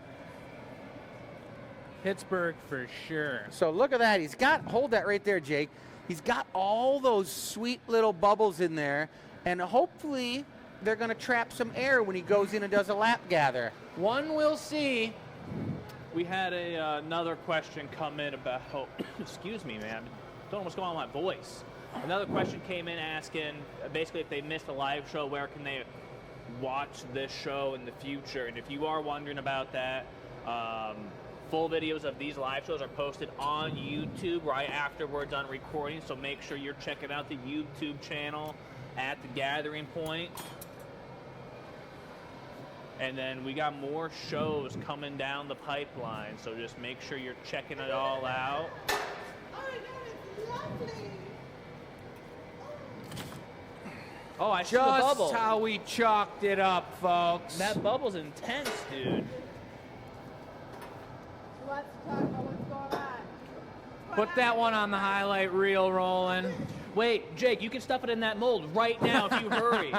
Pittsburgh for sure. So look at that. He's got, hold that right there, Jake. He's got all those sweet little bubbles in there, and hopefully they're going to trap some air when he goes in and does a lap gather. One we'll see. We had another question come in about, excuse me, man. Don't know what's going on with my voice. Another question came in asking, basically, if they missed a live show, where can they watch this show in the future? And if you are wondering about that, full videos of these live shows are posted on YouTube right after we're done recording, so make sure you're checking out the YouTube channel. at the gathering point. And then we got more shows coming down the pipeline, so just make sure you're checking it all out. Oh my God, it's lovely. Oh, I see the Just bubble. how we chalked it up, folks. That bubble's intense, dude. Let's talk about what's going on. Put that one on the highlight reel rolling. Wait, Jake, you can stuff it in that mold right now if you hurry.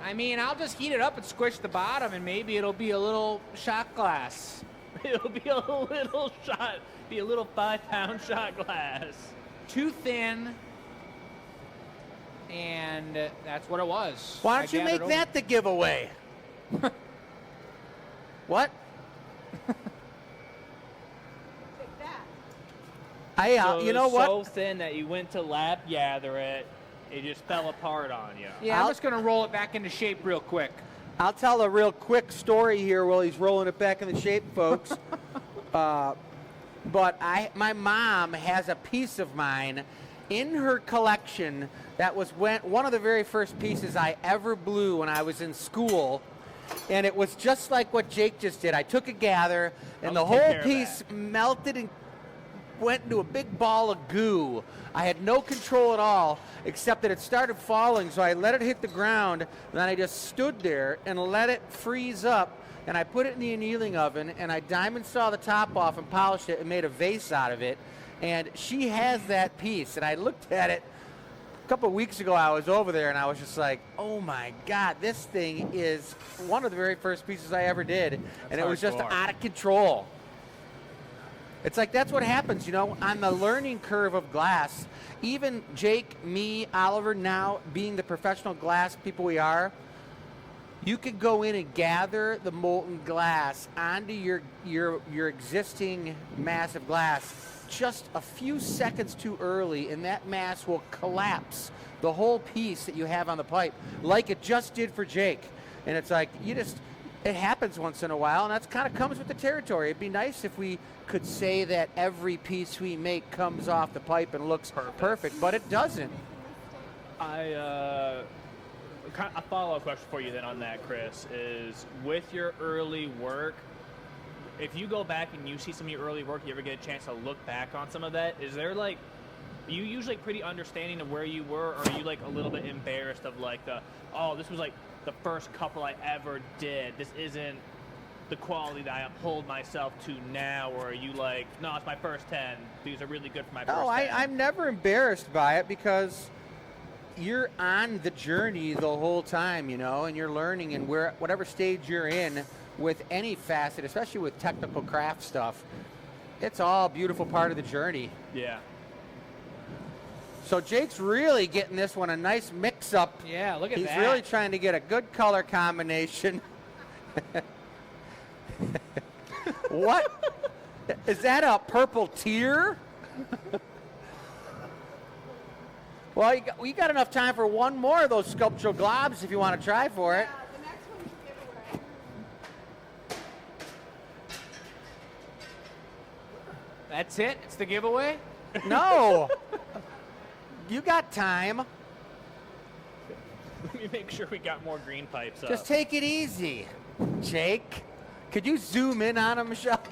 I mean, I'll just heat it up and squish the bottom, and maybe it'll be a little shot glass. It'll be a little shot, be a little 5-pound shot glass. Too thin, and that's what it was. Why I don't you gathered make over- that the giveaway? What? Take that. So You it know was what? so thin that you went to lap gather it, it just fell apart on you. Yeah, I'm just going to roll it back into shape real quick. I'll tell a real quick story here while he's rolling it back into shape, folks. But my mom has a piece of mine in her collection that was one of the very first pieces I ever blew when I was in school. And it was just like what Jake just did. I took a gather, and I'll the take whole care of piece that. melted and went into a big ball of goo. I had no control at all, except that it started falling, so I let it hit the ground, and then I just stood there and let it freeze up, and I put it in the annealing oven, and I diamond saw the top off and polished it and made a vase out of it. And she has that piece, and I looked at it a couple of weeks ago. I was over there, and I was just like, oh my God, this thing is one of the very first pieces I ever did, and it was just hardcore. out of control. It's like that's what happens, on the learning curve of glass. Even Jake, me, Oliver, now being the professional glass people we are, you could go in and gather the molten glass onto your existing mass of glass just a few seconds too early, and that mass will collapse the whole piece that you have on the pipe, like it just did for Jake. And it's like, it happens once in a while, and that's kind of comes with the territory. It'd be nice if we could say that every piece we make comes off the pipe and looks perfect, but it doesn't. A follow-up question for you then on that, Chris, is with your early work, if you go back and you see some of your early work, you ever get a chance to look back on some of that, is there are you usually pretty understanding of where you were, or are you a little bit embarrassed of this was the first couple I ever did, this isn't the quality that I uphold myself to now, or are you no, it's my first 10, these are really good for my first 10? No, I'm never embarrassed by it because you're on the journey the whole time, and you're learning, and whatever stage you're in with any facet, especially with technical craft stuff, it's all a beautiful part of the journey. Yeah. So Jake's really getting this one a nice mix-up. Yeah, look at He's that. really trying to get a good color combination. What? Is that a purple tear? Well, we got enough time for one more of those sculptural globs if you want to try for it. The next one's a giveaway. That's it? It's the giveaway? No. You got time. Let me make sure we got more green pipes up. Just take it easy, Jake. Could you zoom in on him, Michelle?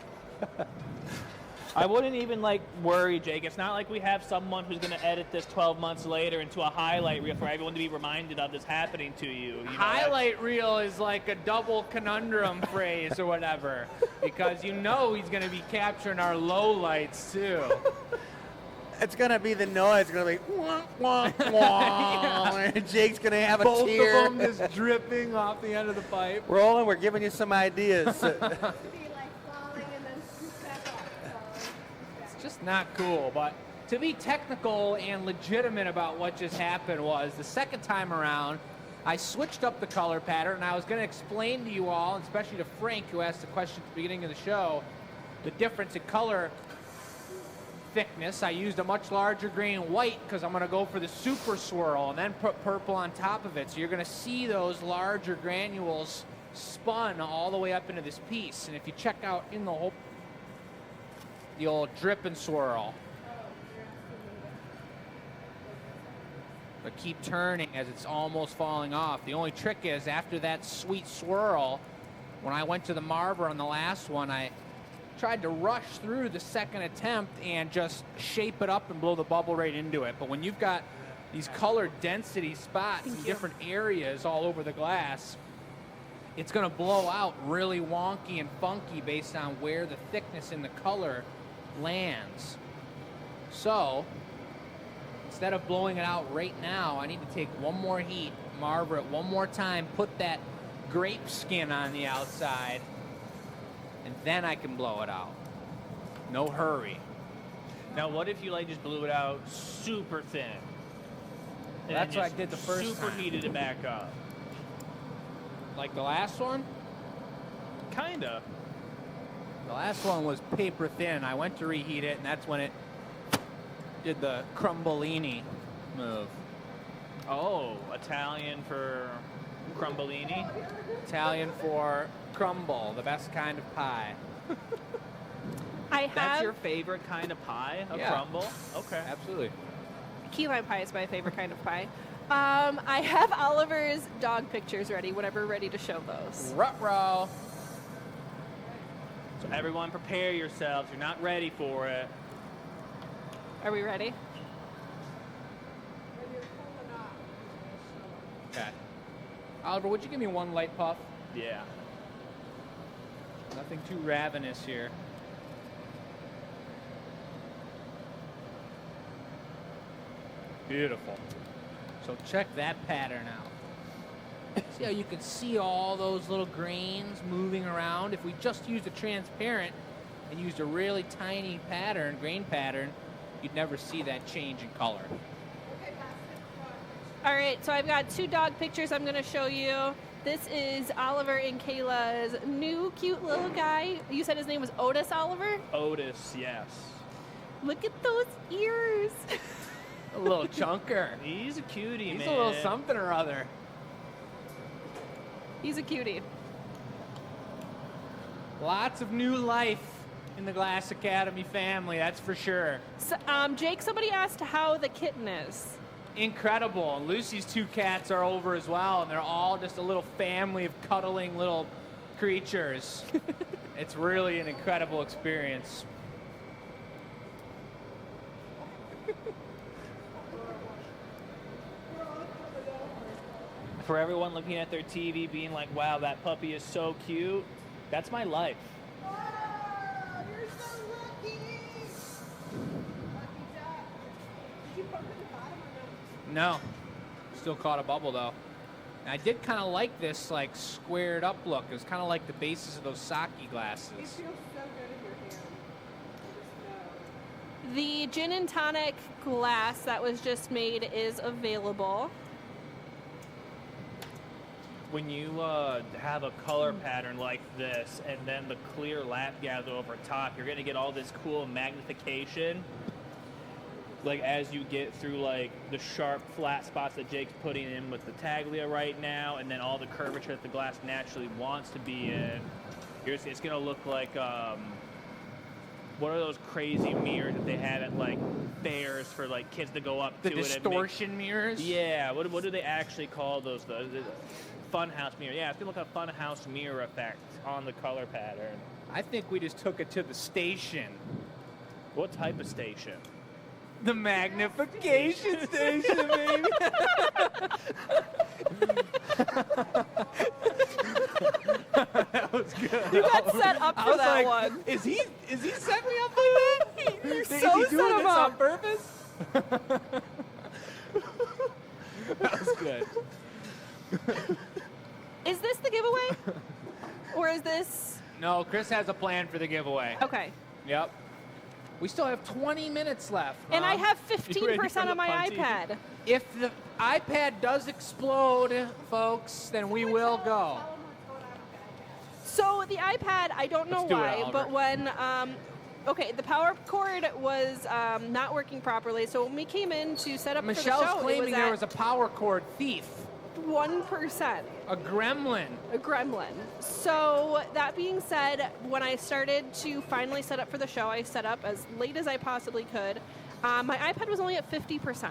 I wouldn't even worry, Jake. It's not like we have someone who's going to edit this 12 months later into a highlight reel for everyone to be reminded of this happening to you. Highlight reel is like a double conundrum phrase or whatever, because he's going to be capturing our low lights too. It's going to be the noise. It's going to be wah, wah, wah. And Jake's going to have a Both tear. of them just dripping off the end of the pipe. Roland, we're giving you some ideas. Be falling and then scoop back up. It's just not cool, but to be technical and legitimate about what just happened was the second time around, I switched up the color pattern, and I was going to explain to you all, and especially to Frank, who asked the question at the beginning of the show, the difference in color thickness. I used a much larger grain white because I'm going to go for the super swirl and then put purple on top of it. So you're going to see those larger granules spun all the way up into this piece. And if you check out in the old drip and swirl. but keep turning as it's almost falling off. The only trick is after that sweet swirl, when I went to the marver on the last one, I tried to rush through the second attempt and just shape it up and blow the bubble right into it. But when you've got these colored density spots in different areas all over the glass, it's going to blow out really wonky and funky based on where the thickness in the color lands. So instead of blowing it out right now, I need to take one more heat, marver it one more time, put that grape skin on the outside, and then I can blow it out. No hurry. Now, what if you like just blew it out super thin? And That's then what I just did the first super time. heated it back up. Like the last one? Kinda. The last one was paper thin. I went to reheat it, and that's when it did the crumbolini move. Oh, Italian for crumbolini. Italian for crumble, the best kind of pie. I That's have your favorite kind of pie? A Yeah. crumble? Okay. Absolutely. key lime pie is my favorite kind of pie. I have Oliver's dog pictures ready whenever ready to show those. Ruh-roh. So everyone prepare yourselves. You're not ready for it. Are we ready? Okay. Oliver, would you give me one light puff? Yeah. Nothing too ravenous here. Beautiful. So check that pattern out. See how you can see all those little grains moving around? If we just used a transparent and used a really tiny pattern, grain pattern, you'd never see that change in color. All right, so I've got two dog pictures I'm going to show you. This is Oliver and Kayla's new cute little guy. You said his name was Otis Oliver? Otis, yes. Look at those ears. A little chunker. He's a cutie, He's man. a little something or other. He's a cutie. Lots of new life in the Glass Academy family, that's for sure. So, Jake, somebody asked how the kitten is. Incredible. And Lucy's two cats are over as well, and they're all just a little family of cuddling little creatures. It's really an incredible experience. For everyone looking at their TV being like, wow, that puppy is so cute, that's my life. You're so lucky. Lucky duck. Did you poke at the bottom or no? No. Still caught a bubble though. And I did kind of like this like squared up look. It was kind of like the bases of those sake glasses. It feels so good in your hand. I just know. The gin and tonic glass that was just made is available. When you have a color pattern like this and then the clear lap gather over top, you're gonna get all this cool magnification. Like as you get through like the sharp flat spots that Jake's putting in with the Taglia right now, and then all the curvature that the glass naturally wants to be in. It's gonna look like what are those crazy mirrors that they have at like fairs for like kids to go up The to? distortion mirrors? Yeah, what do they actually call those? The funhouse mirror. Yeah, it's gonna look like a funhouse mirror effect on the color pattern. I think we just took it to the station. What type of station? The magnification station, baby. That was good. You got set up I for was that like, one. Is he setting me up for that? You're Is so he set doing him this on up. purpose? That was good. Is this the giveaway? Or is this... No, Chris has a plan for the giveaway. Okay. Yep. We still have 20 minutes left. And I Mom. have You ready for 15% the on my punty? iPad. If the iPad does explode, folks, then we will go. Tell them what's going on with So the iPad, I don't know Let's do it, why, Oliver. but when... okay, the power cord was not working properly, so when we came in to set up for the Michelle's show, claiming it there was was a power cord thief, at 1%. a gremlin. A gremlin. So that being said, when I started to finally set up for the show, I set up as late as I possibly could. My iPad was only at 50%.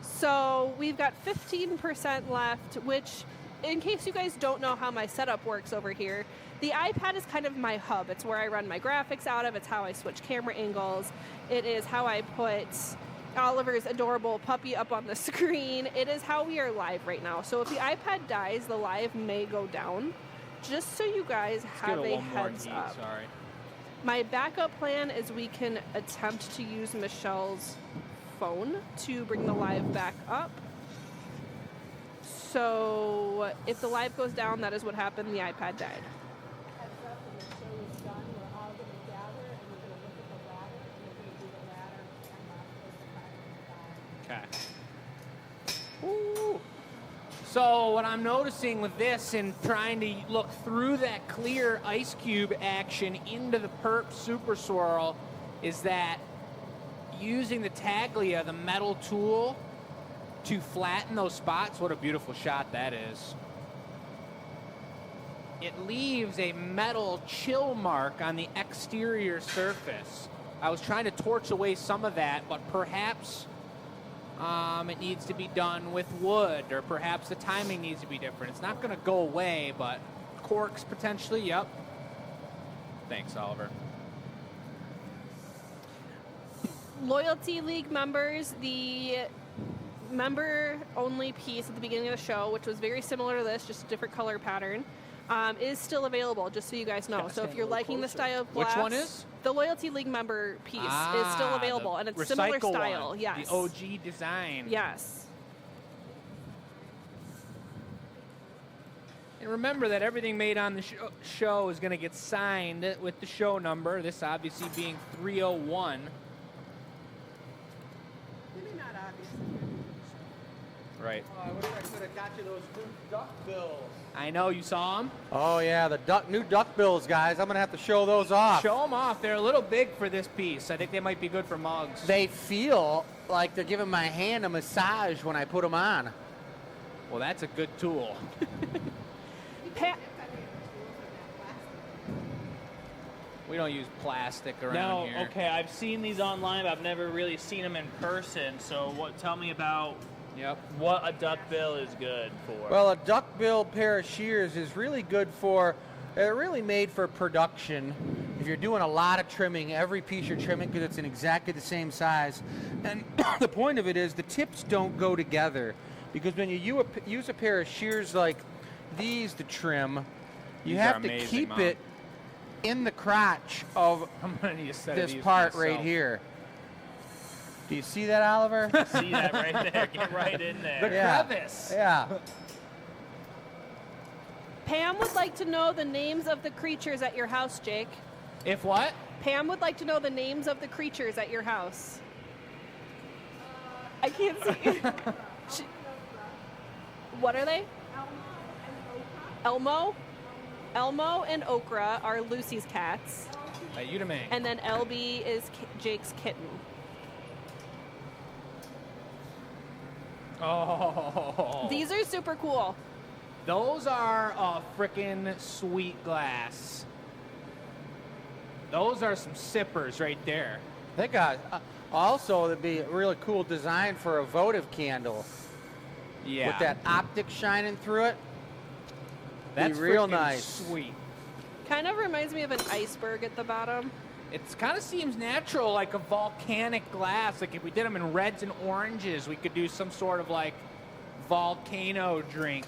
So we've got 15% left, which, in case you guys don't know how my setup works over here, the iPad is kind of my hub. It's where I run my graphics out of. It's how I switch camera angles. It is how I put Oliver's adorable puppy up on the screen. It is how we are live right now. So if the iPad dies, the live may go down. Just so you guys have a heads up. Sorry. My backup plan is we can attempt to use Michelle's phone to bring the live back up. So if the live goes down, that is what happened. The iPad died. Okay. Ooh. So what I'm noticing with this and trying to look through that clear ice cube action into the Perp Super Swirl is that using the Taglia, the metal tool, to flatten those spots, what a beautiful shot that is. It leaves a metal chill mark on the exterior surface. I was trying to torch away some of that, but perhaps it needs to be done with wood, or perhaps the timing needs to be different. It's not going to go away, but corks potentially, yep. Thanks, Oliver. Loyalty League members, the member-only piece at the beginning of the show, which was very similar to this, just a different color pattern, is still available, just so you guys know. So if you're liking the style of glass... Which one is? The Loyalty League member piece is still available, and it's similar style. One, yes. The OG design. Yes. And remember that everything made on the show is going to get signed with the show number, this obviously being 301. Maybe not obvious. Right. Oh, I wish I could have got you those new duck bills. I know, you saw them? Oh, yeah, the new duck bills, guys. I'm going to have to show those off. Show them off. They're a little big for this piece. I think they might be good for mugs. They feel like they're giving my hand a massage when I put them on. Well, that's a good tool. We don't use plastic around Now, here. okay, I've seen these online, but I've never really seen them in person. So tell me about what a duck bill is good for. Well, a duck-bill pair of shears is really good for, they're really made for production. If you're doing a lot of trimming, every piece you're trimming because it's in exactly the same size. And the point of it is the tips don't go together. Because when you use a pair of shears like these to trim, you have to keep it in the crotch of I'm gonna need a set this of these part myself. right here. Do you see that, Oliver? See that right there? Get right in there. The crevice. Yeah. Pam would like to know the names of the creatures at your house, Jake. If what? Pam would like to know the names of the creatures at your house. I can't see. What are they? Elmo. Elmo and Okra are Lucy's cats. You to me. And then LB is Jake's kitten. Oh. These are super cool. Those are a frickin' sweet glass. Those are some sippers right there. They got also it'd be a really cool design for a votive candle. Yeah. With that optic shining through it. That's be real frickin' nice. Sweet. Kind of reminds me of an iceberg at the bottom. It kind of seems natural, like a volcanic glass. Like if we did them in reds and oranges, we could do some sort of like volcano drink.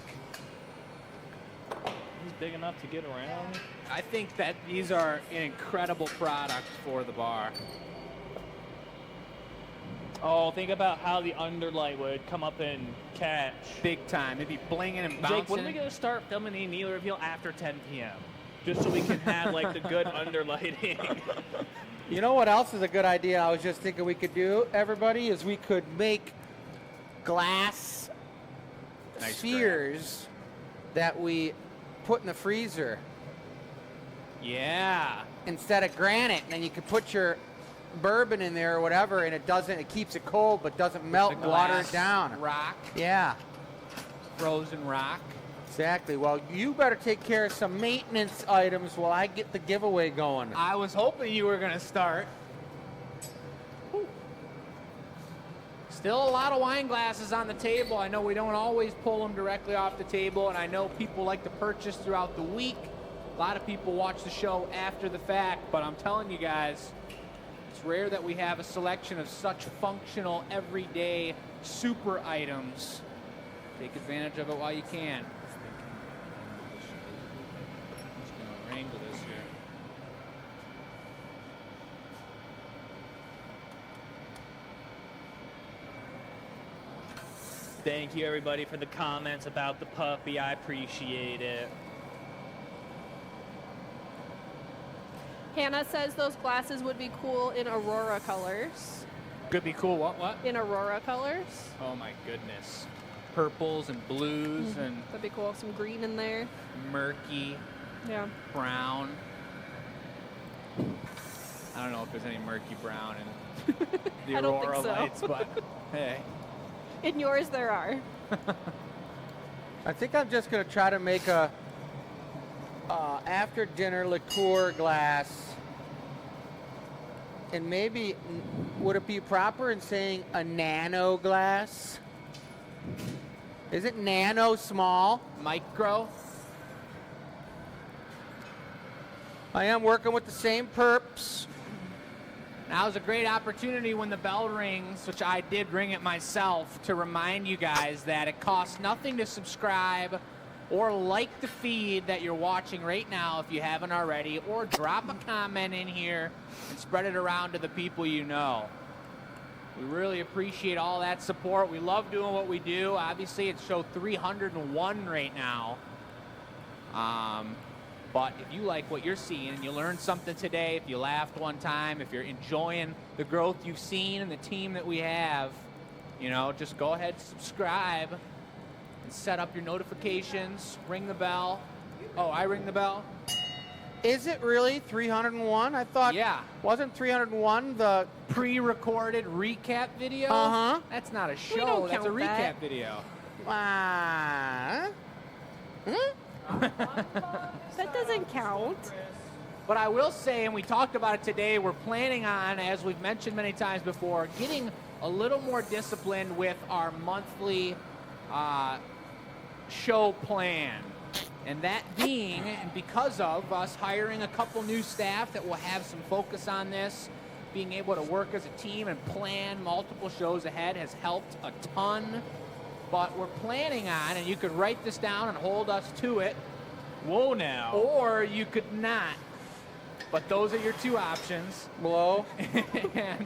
He's big enough to get around. I think that these are an incredible product for the bar. Oh, think about how the underlight would come up and catch. Big time. It'd be blinging and bouncing. Jake, when are we going to start filming the Needle Reveal after 10 p.m.? Just so we can have, like, the good underlighting. You know what else is a good idea I was just thinking we could do, everybody, is we could make glass spheres that we put in the freezer. Yeah. Instead of granite, and then you could put your bourbon in there or whatever, and it keeps it cold but doesn't melt and water it down. Rock. Yeah. Frozen rock. Exactly. Well, you better take care of some maintenance items while I get the giveaway going. I was hoping you were going to start. Still a lot of wine glasses on the table. I know we don't always pull them directly off the table, and I know people like to purchase throughout the week. A lot of people watch the show after the fact, but I'm telling you guys, it's rare that we have a selection of such functional, everyday, super items. Take advantage of it while you can. I'm just going to wrangle this here. Thank you, everybody, for the comments about the puppy. I appreciate it. Hannah says those glasses would be cool in Aurora colors. Could be cool. What? In Aurora colors. Oh my goodness. Purples and blues and That'd be cool. Some green in there. murky Yeah. brown. I don't know if there's any murky brown in the I don't think Aurora so. lights, but hey. In yours, there are. I think I'm just going to try to make a after dinner liqueur glass. And maybe, would it be proper in saying a nano glass? Is it nano small? Micro. I am working with the same perps. Now's a great opportunity when the bell rings, which I did ring it myself, to remind you guys that it costs nothing to subscribe or like the feed that you're watching right now if you haven't already, or drop a comment in here and spread it around to the people you know. We really appreciate all that support. We love doing what we do. Obviously, it's show 301 right now. But if you like what you're seeing and you learned something today, if you laughed one time, if you're enjoying the growth you've seen and the team that we have, you know, just go ahead, subscribe, and set up your notifications, ring the bell. Oh, I ring the bell? Is it really 301? I thought, Yeah. wasn't 301 the... Pre-recorded recap video? Uh-huh. That's not a We show, don't that's a count recap that. video. That doesn't count. But I will say, and we talked about it today, we're planning on, as we've mentioned many times before, getting a little more disciplined with our monthly show plan. And that being, and because of us hiring a couple new staff that will have some focus on this, being able to work as a team and plan multiple shows ahead has helped a ton. But we're planning on, and you could write this down and hold us to it, Whoa now. or you could not. But those are your two options. Blow, And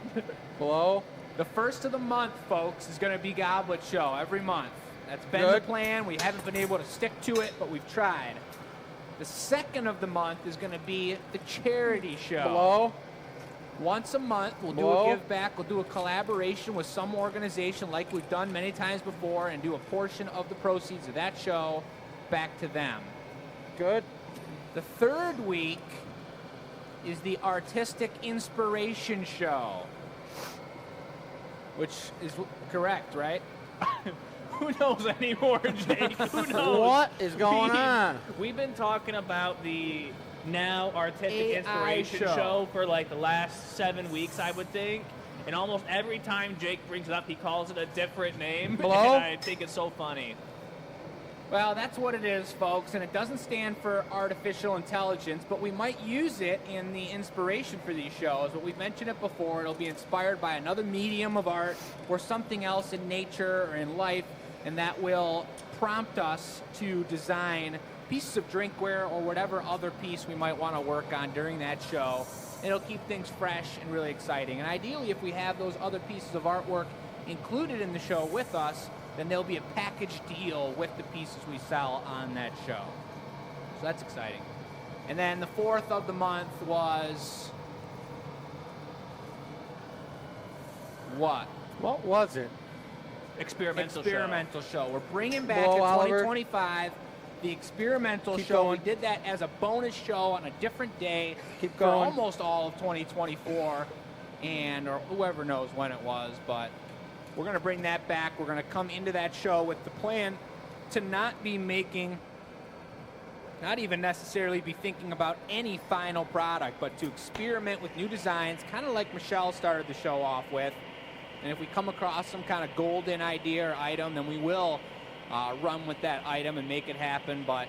blow. the first of the month, folks, is going to be Goblet Show every month. That's been Good. the plan. We haven't been able to stick to it, but we've tried. The second of the month is going to be the charity show. Blow. Once a month, we'll do Blow. a give back. We'll do a collaboration with some organization like we've done many times before and do a portion of the proceeds of that show back to them. Good. The third week is the Artistic Inspiration Show, which is correct, right? Who knows anymore, Jake? Who knows? What is going on? We've been talking about the now artistic AI inspiration show. show for like the last 7 weeks, I would think. And almost every time Jake brings it up, he calls it a different name. Blow? And I think it's so funny. Well, that's what it is, folks, and it doesn't stand for artificial intelligence, but we might use it in the inspiration for these shows. But we've mentioned it before. It'll be inspired by another medium of art or something else in nature or in life, and that will prompt us to design pieces of drinkware or whatever other piece we might want to work on during that show. It'll keep things fresh and really exciting. And ideally, if we have those other pieces of artwork included in the show with us, then there'll be a package deal with the pieces we sell on that show. So that's exciting. And then the fourth of the month was what? What was it? Experimental show. We're bringing back Blow, in Oliver. 2025 the experimental Keep show. going. We did that as a bonus show on a different day Keep for going. almost all of 2024, and or whoever knows when it was, but we're going to bring that back. We're going to come into that show with the plan to not be making, not even necessarily be thinking about any final product, but to experiment with new designs, kind of like Michelle started the show off with, And if we come across some kind of golden idea or item, then we will run with that item and make it happen. But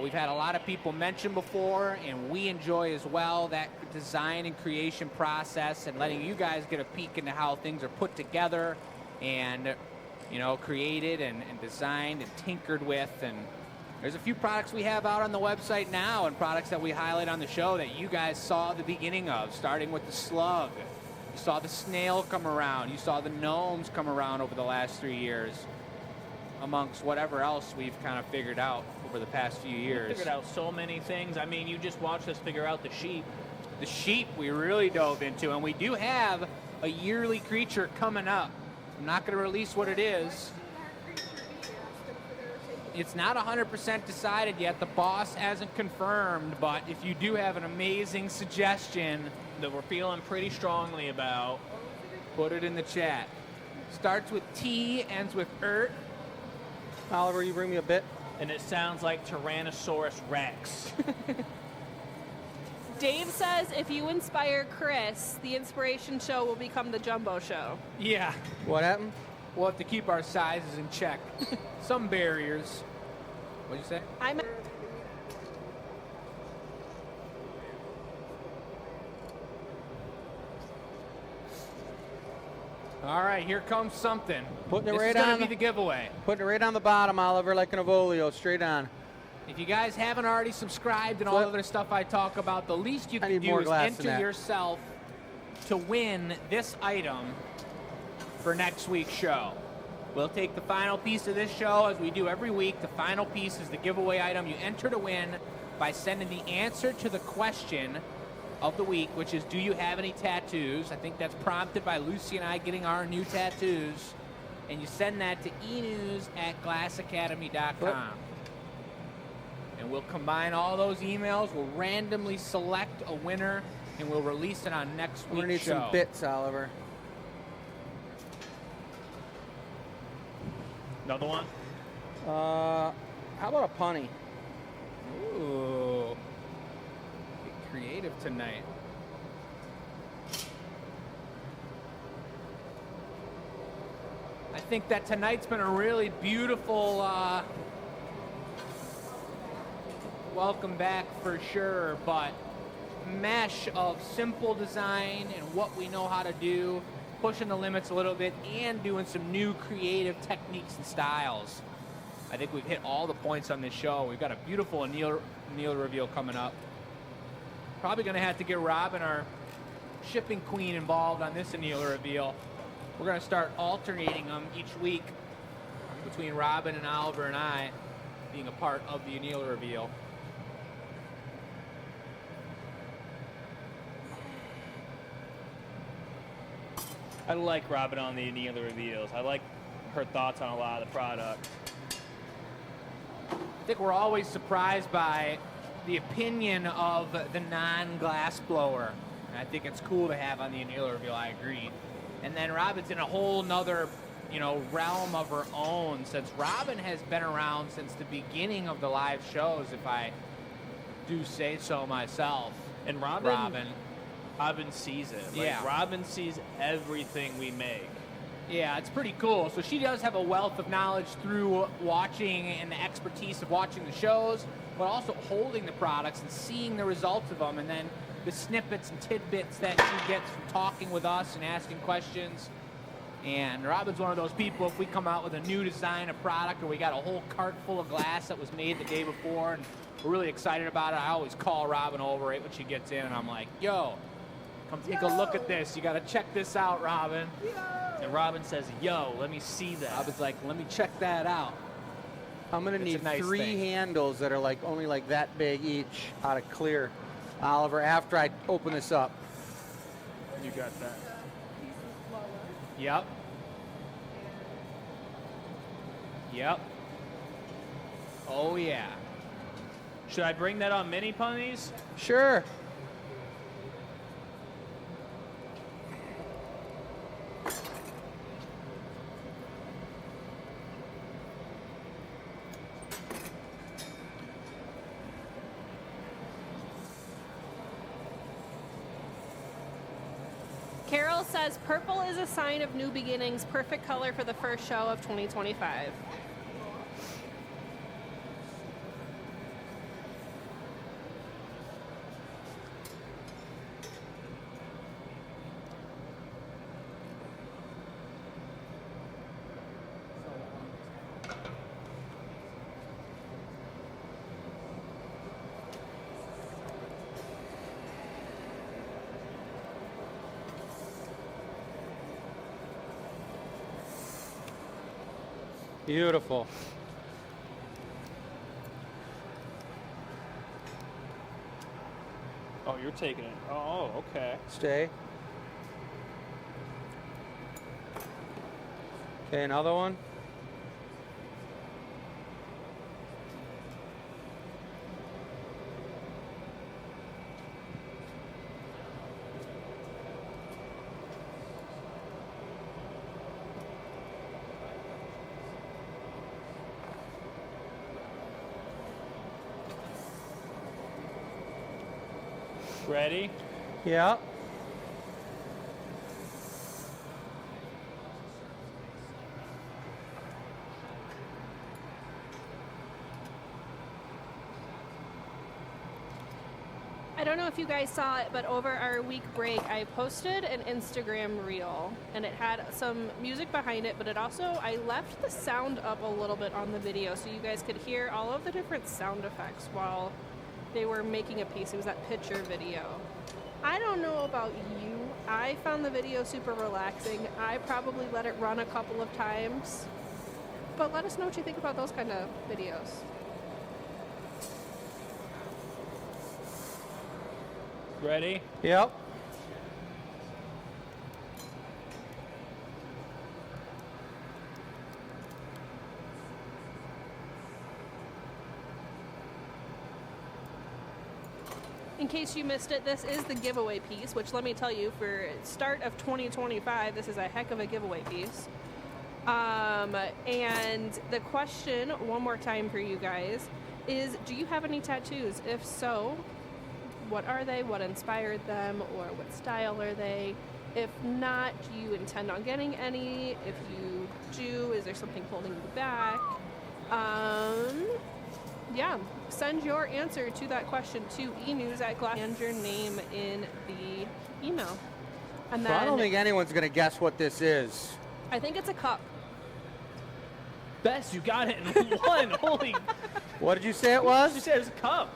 we've had a lot of people mention before, and we enjoy as well that design and creation process and letting you guys get a peek into how things are put together and, you know, created and designed and tinkered with. And there's a few products we have out on the website now and products that we highlight on the show that you guys saw the beginning of, starting with the slug. You saw the snail come around. You saw the gnomes come around over the last 3 years, amongst whatever else we've kind of figured out over the past few years. We figured out so many things. I mean, you just watched us figure out the sheep. The sheep we really dove into, and we do have a yearly creature coming up. I'm not going to release what it is. It's not 100% decided yet. The boss hasn't confirmed, but if you do have an amazing suggestion That we're feeling pretty strongly about. put it in the chat. Starts with T, ends with ERT. Oliver, you bring me a bit? And it sounds like Tyrannosaurus Rex. Dave says if you inspire Chris, the inspiration show will become the Jumbo Show. Yeah, What happened? we'll have to keep our sizes in check. Some barriers. What'd you say? I'm All right, here comes something. Putting it This right is gonna on be the- the giveaway. Putting it right on the bottom, Oliver, like an Avolio, straight on. If you guys haven't already subscribed and all Flip. the other stuff I talk about, the least you I can need do more is glass than enter that. yourself to win this item for next week's show. We'll take the final piece of this show as we do every week. The final piece is the giveaway item. You enter to win by sending the answer to the question of the week, which is, do you have any tattoos? I think that's prompted by Lucy and I getting our new tattoos. And you send that to enews@glassacademy.com. And we'll combine all those emails. We'll randomly select a winner, and we'll release it on next We're gonna need week's show. some bits, Oliver. Another one? How about a punny? Ooh. Get creative tonight. I think that tonight's been a really beautiful welcome back for sure, but mesh of simple design and what we know how to do, pushing the limits a little bit, and doing some new creative techniques and styles. I think we've hit all the points on this show. We've got a beautiful anneal reveal coming up. Probably going to have to get Robin, our shipping queen, involved on this anneal reveal. We're going to start alternating them each week between Robin and Oliver and I being a part of the anneal reveal. I like Robin on the annealer reveals. I like her thoughts on a lot of the product. I think we're always surprised by the opinion of the non-glass blower. And I think it's cool to have on the anneal reveal, I agree. And then Robin's in a whole nother, realm of her own, since Robin has been around since the beginning of the live shows, if I do say so myself. And Robin sees it. Like, Yeah. Robin sees everything we make. Yeah, it's pretty cool. So she does have a wealth of knowledge through watching and the expertise of watching the shows, but also holding the products and seeing the results of them, and then the snippets and tidbits that she gets from talking with us and asking questions. And Robin's one of those people, if we come out with a new design of product or we got a whole cart full of glass that was made the day before and we're really excited about it, I always call Robin over right when she gets in and I'm like, yo, come take a look at this. You got to check this out, Robin. And Robin says, yo, let me see that. Robin's like, let me check that out. I'm gonna It's a need nice 3 thing. handles that are only like that big each out of clear, Oliver, after I open this up. You got that. Yep. Yep. Oh, yeah. Should I bring that on mini punnies? Sure. Carol says purple is a sign of new beginnings. Perfect color for the first show of 2025. Beautiful. Oh, you're taking it. Oh, okay. Stay. Okay, another one. Ready? Yeah. I don't know if you guys saw it, but over our week break, I posted an Instagram reel, and it had some music behind it, but it also, I left the sound up a little bit on the video so you guys could hear all of the different sound effects while they were making a piece. It was that picture video. I don't know about you. I found the video super relaxing. I probably let it run a couple of times, but let us know what you think about those kind of videos. Ready? Yep. In case you missed it, this is the giveaway piece, which let me tell you, for start of 2025, this is a heck of a giveaway piece. And the question, one more time for you guys, is do you have any tattoos? If so, what are they? What inspired them? Or what style are they? If not, do you intend on getting any? If you do, is there something holding you back? Yeah, send your answer to that question to enews@glass and your name in the email. And So I don't then think anyone's going to guess what this is. I think it's a cup. Bess, you got it in one. Holy. What did you say it You was? said it's a cup.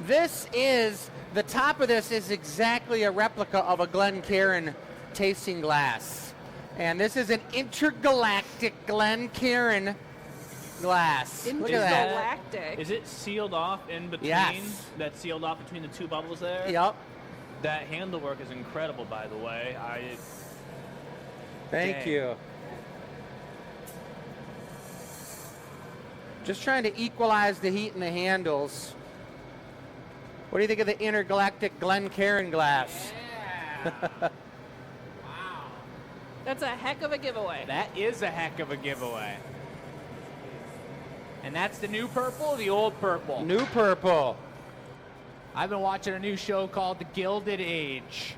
This is, the top of this is exactly a replica of a Glencairn tasting glass. And this is an intergalactic Glencairn glass. Look at that. Intergalactic. Is it sealed off in between? Yes. That's sealed off between the two bubbles there? Yep. That handle work is incredible, by the way. Thank Dang. you. Just trying to equalize the heat in the handles. What do you think of the intergalactic Glencairn glass? Wow. That's a heck of a giveaway. That is a heck of a giveaway. And that's the new purple or the old purple? New purple. I've been watching a new show called The Gilded Age.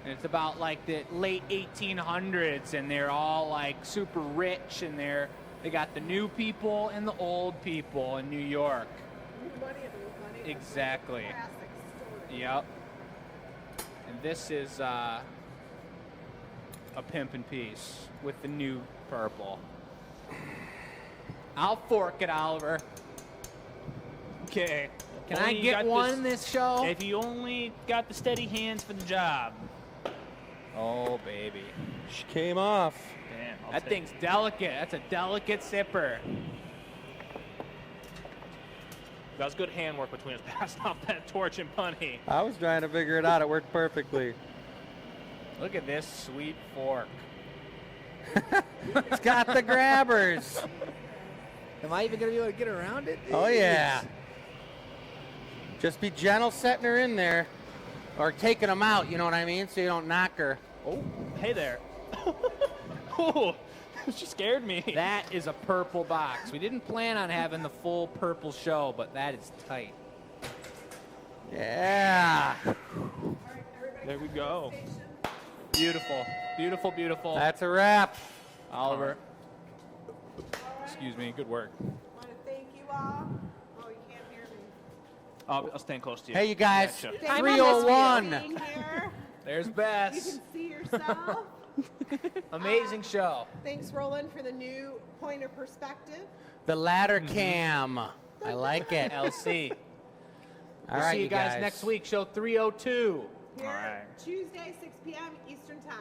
And it's about like the late 1800s, and they're all like super rich, and they got the new people and the old people in New York. Exactly. Yep. And this is a pimpin' piece with the new purple. I'll fork it, Oliver. Okay. Can Only I you get got one this- in this show? If you only got the steady hands for the job. Oh, baby. She came off. Damn, I'll That take thing's delicate. That's a delicate sipper. That was good handwork between us passing off that torch and punny. I was trying to figure it out. It worked perfectly. Look at this sweet fork. It's got the grabbers. Am I even going to be able to get around it? Oh, yeah. Just be gentle setting her in there. Or taking them out, you know what I mean? So you don't knock her. Oh, hey there. Oh, she scared me. That is a purple box. We didn't plan on having the full purple show, but that is tight. Yeah. There we go. Beautiful, beautiful, beautiful. That's a wrap. Oliver. Excuse me. Good work. I want to thank you all. Oh, you can't hear me. I'll stand close to you. Hey, you guys. Gotcha. Thank you I'm on for 301. being here. There's You Bess. can see yourself. Amazing show. Thanks, Roland, for the new point of perspective. The ladder cam. I like it. LC. All We'll right, see you guys next week. Show 302. Here, All right. Tuesday, 6 p.m. Eastern Time.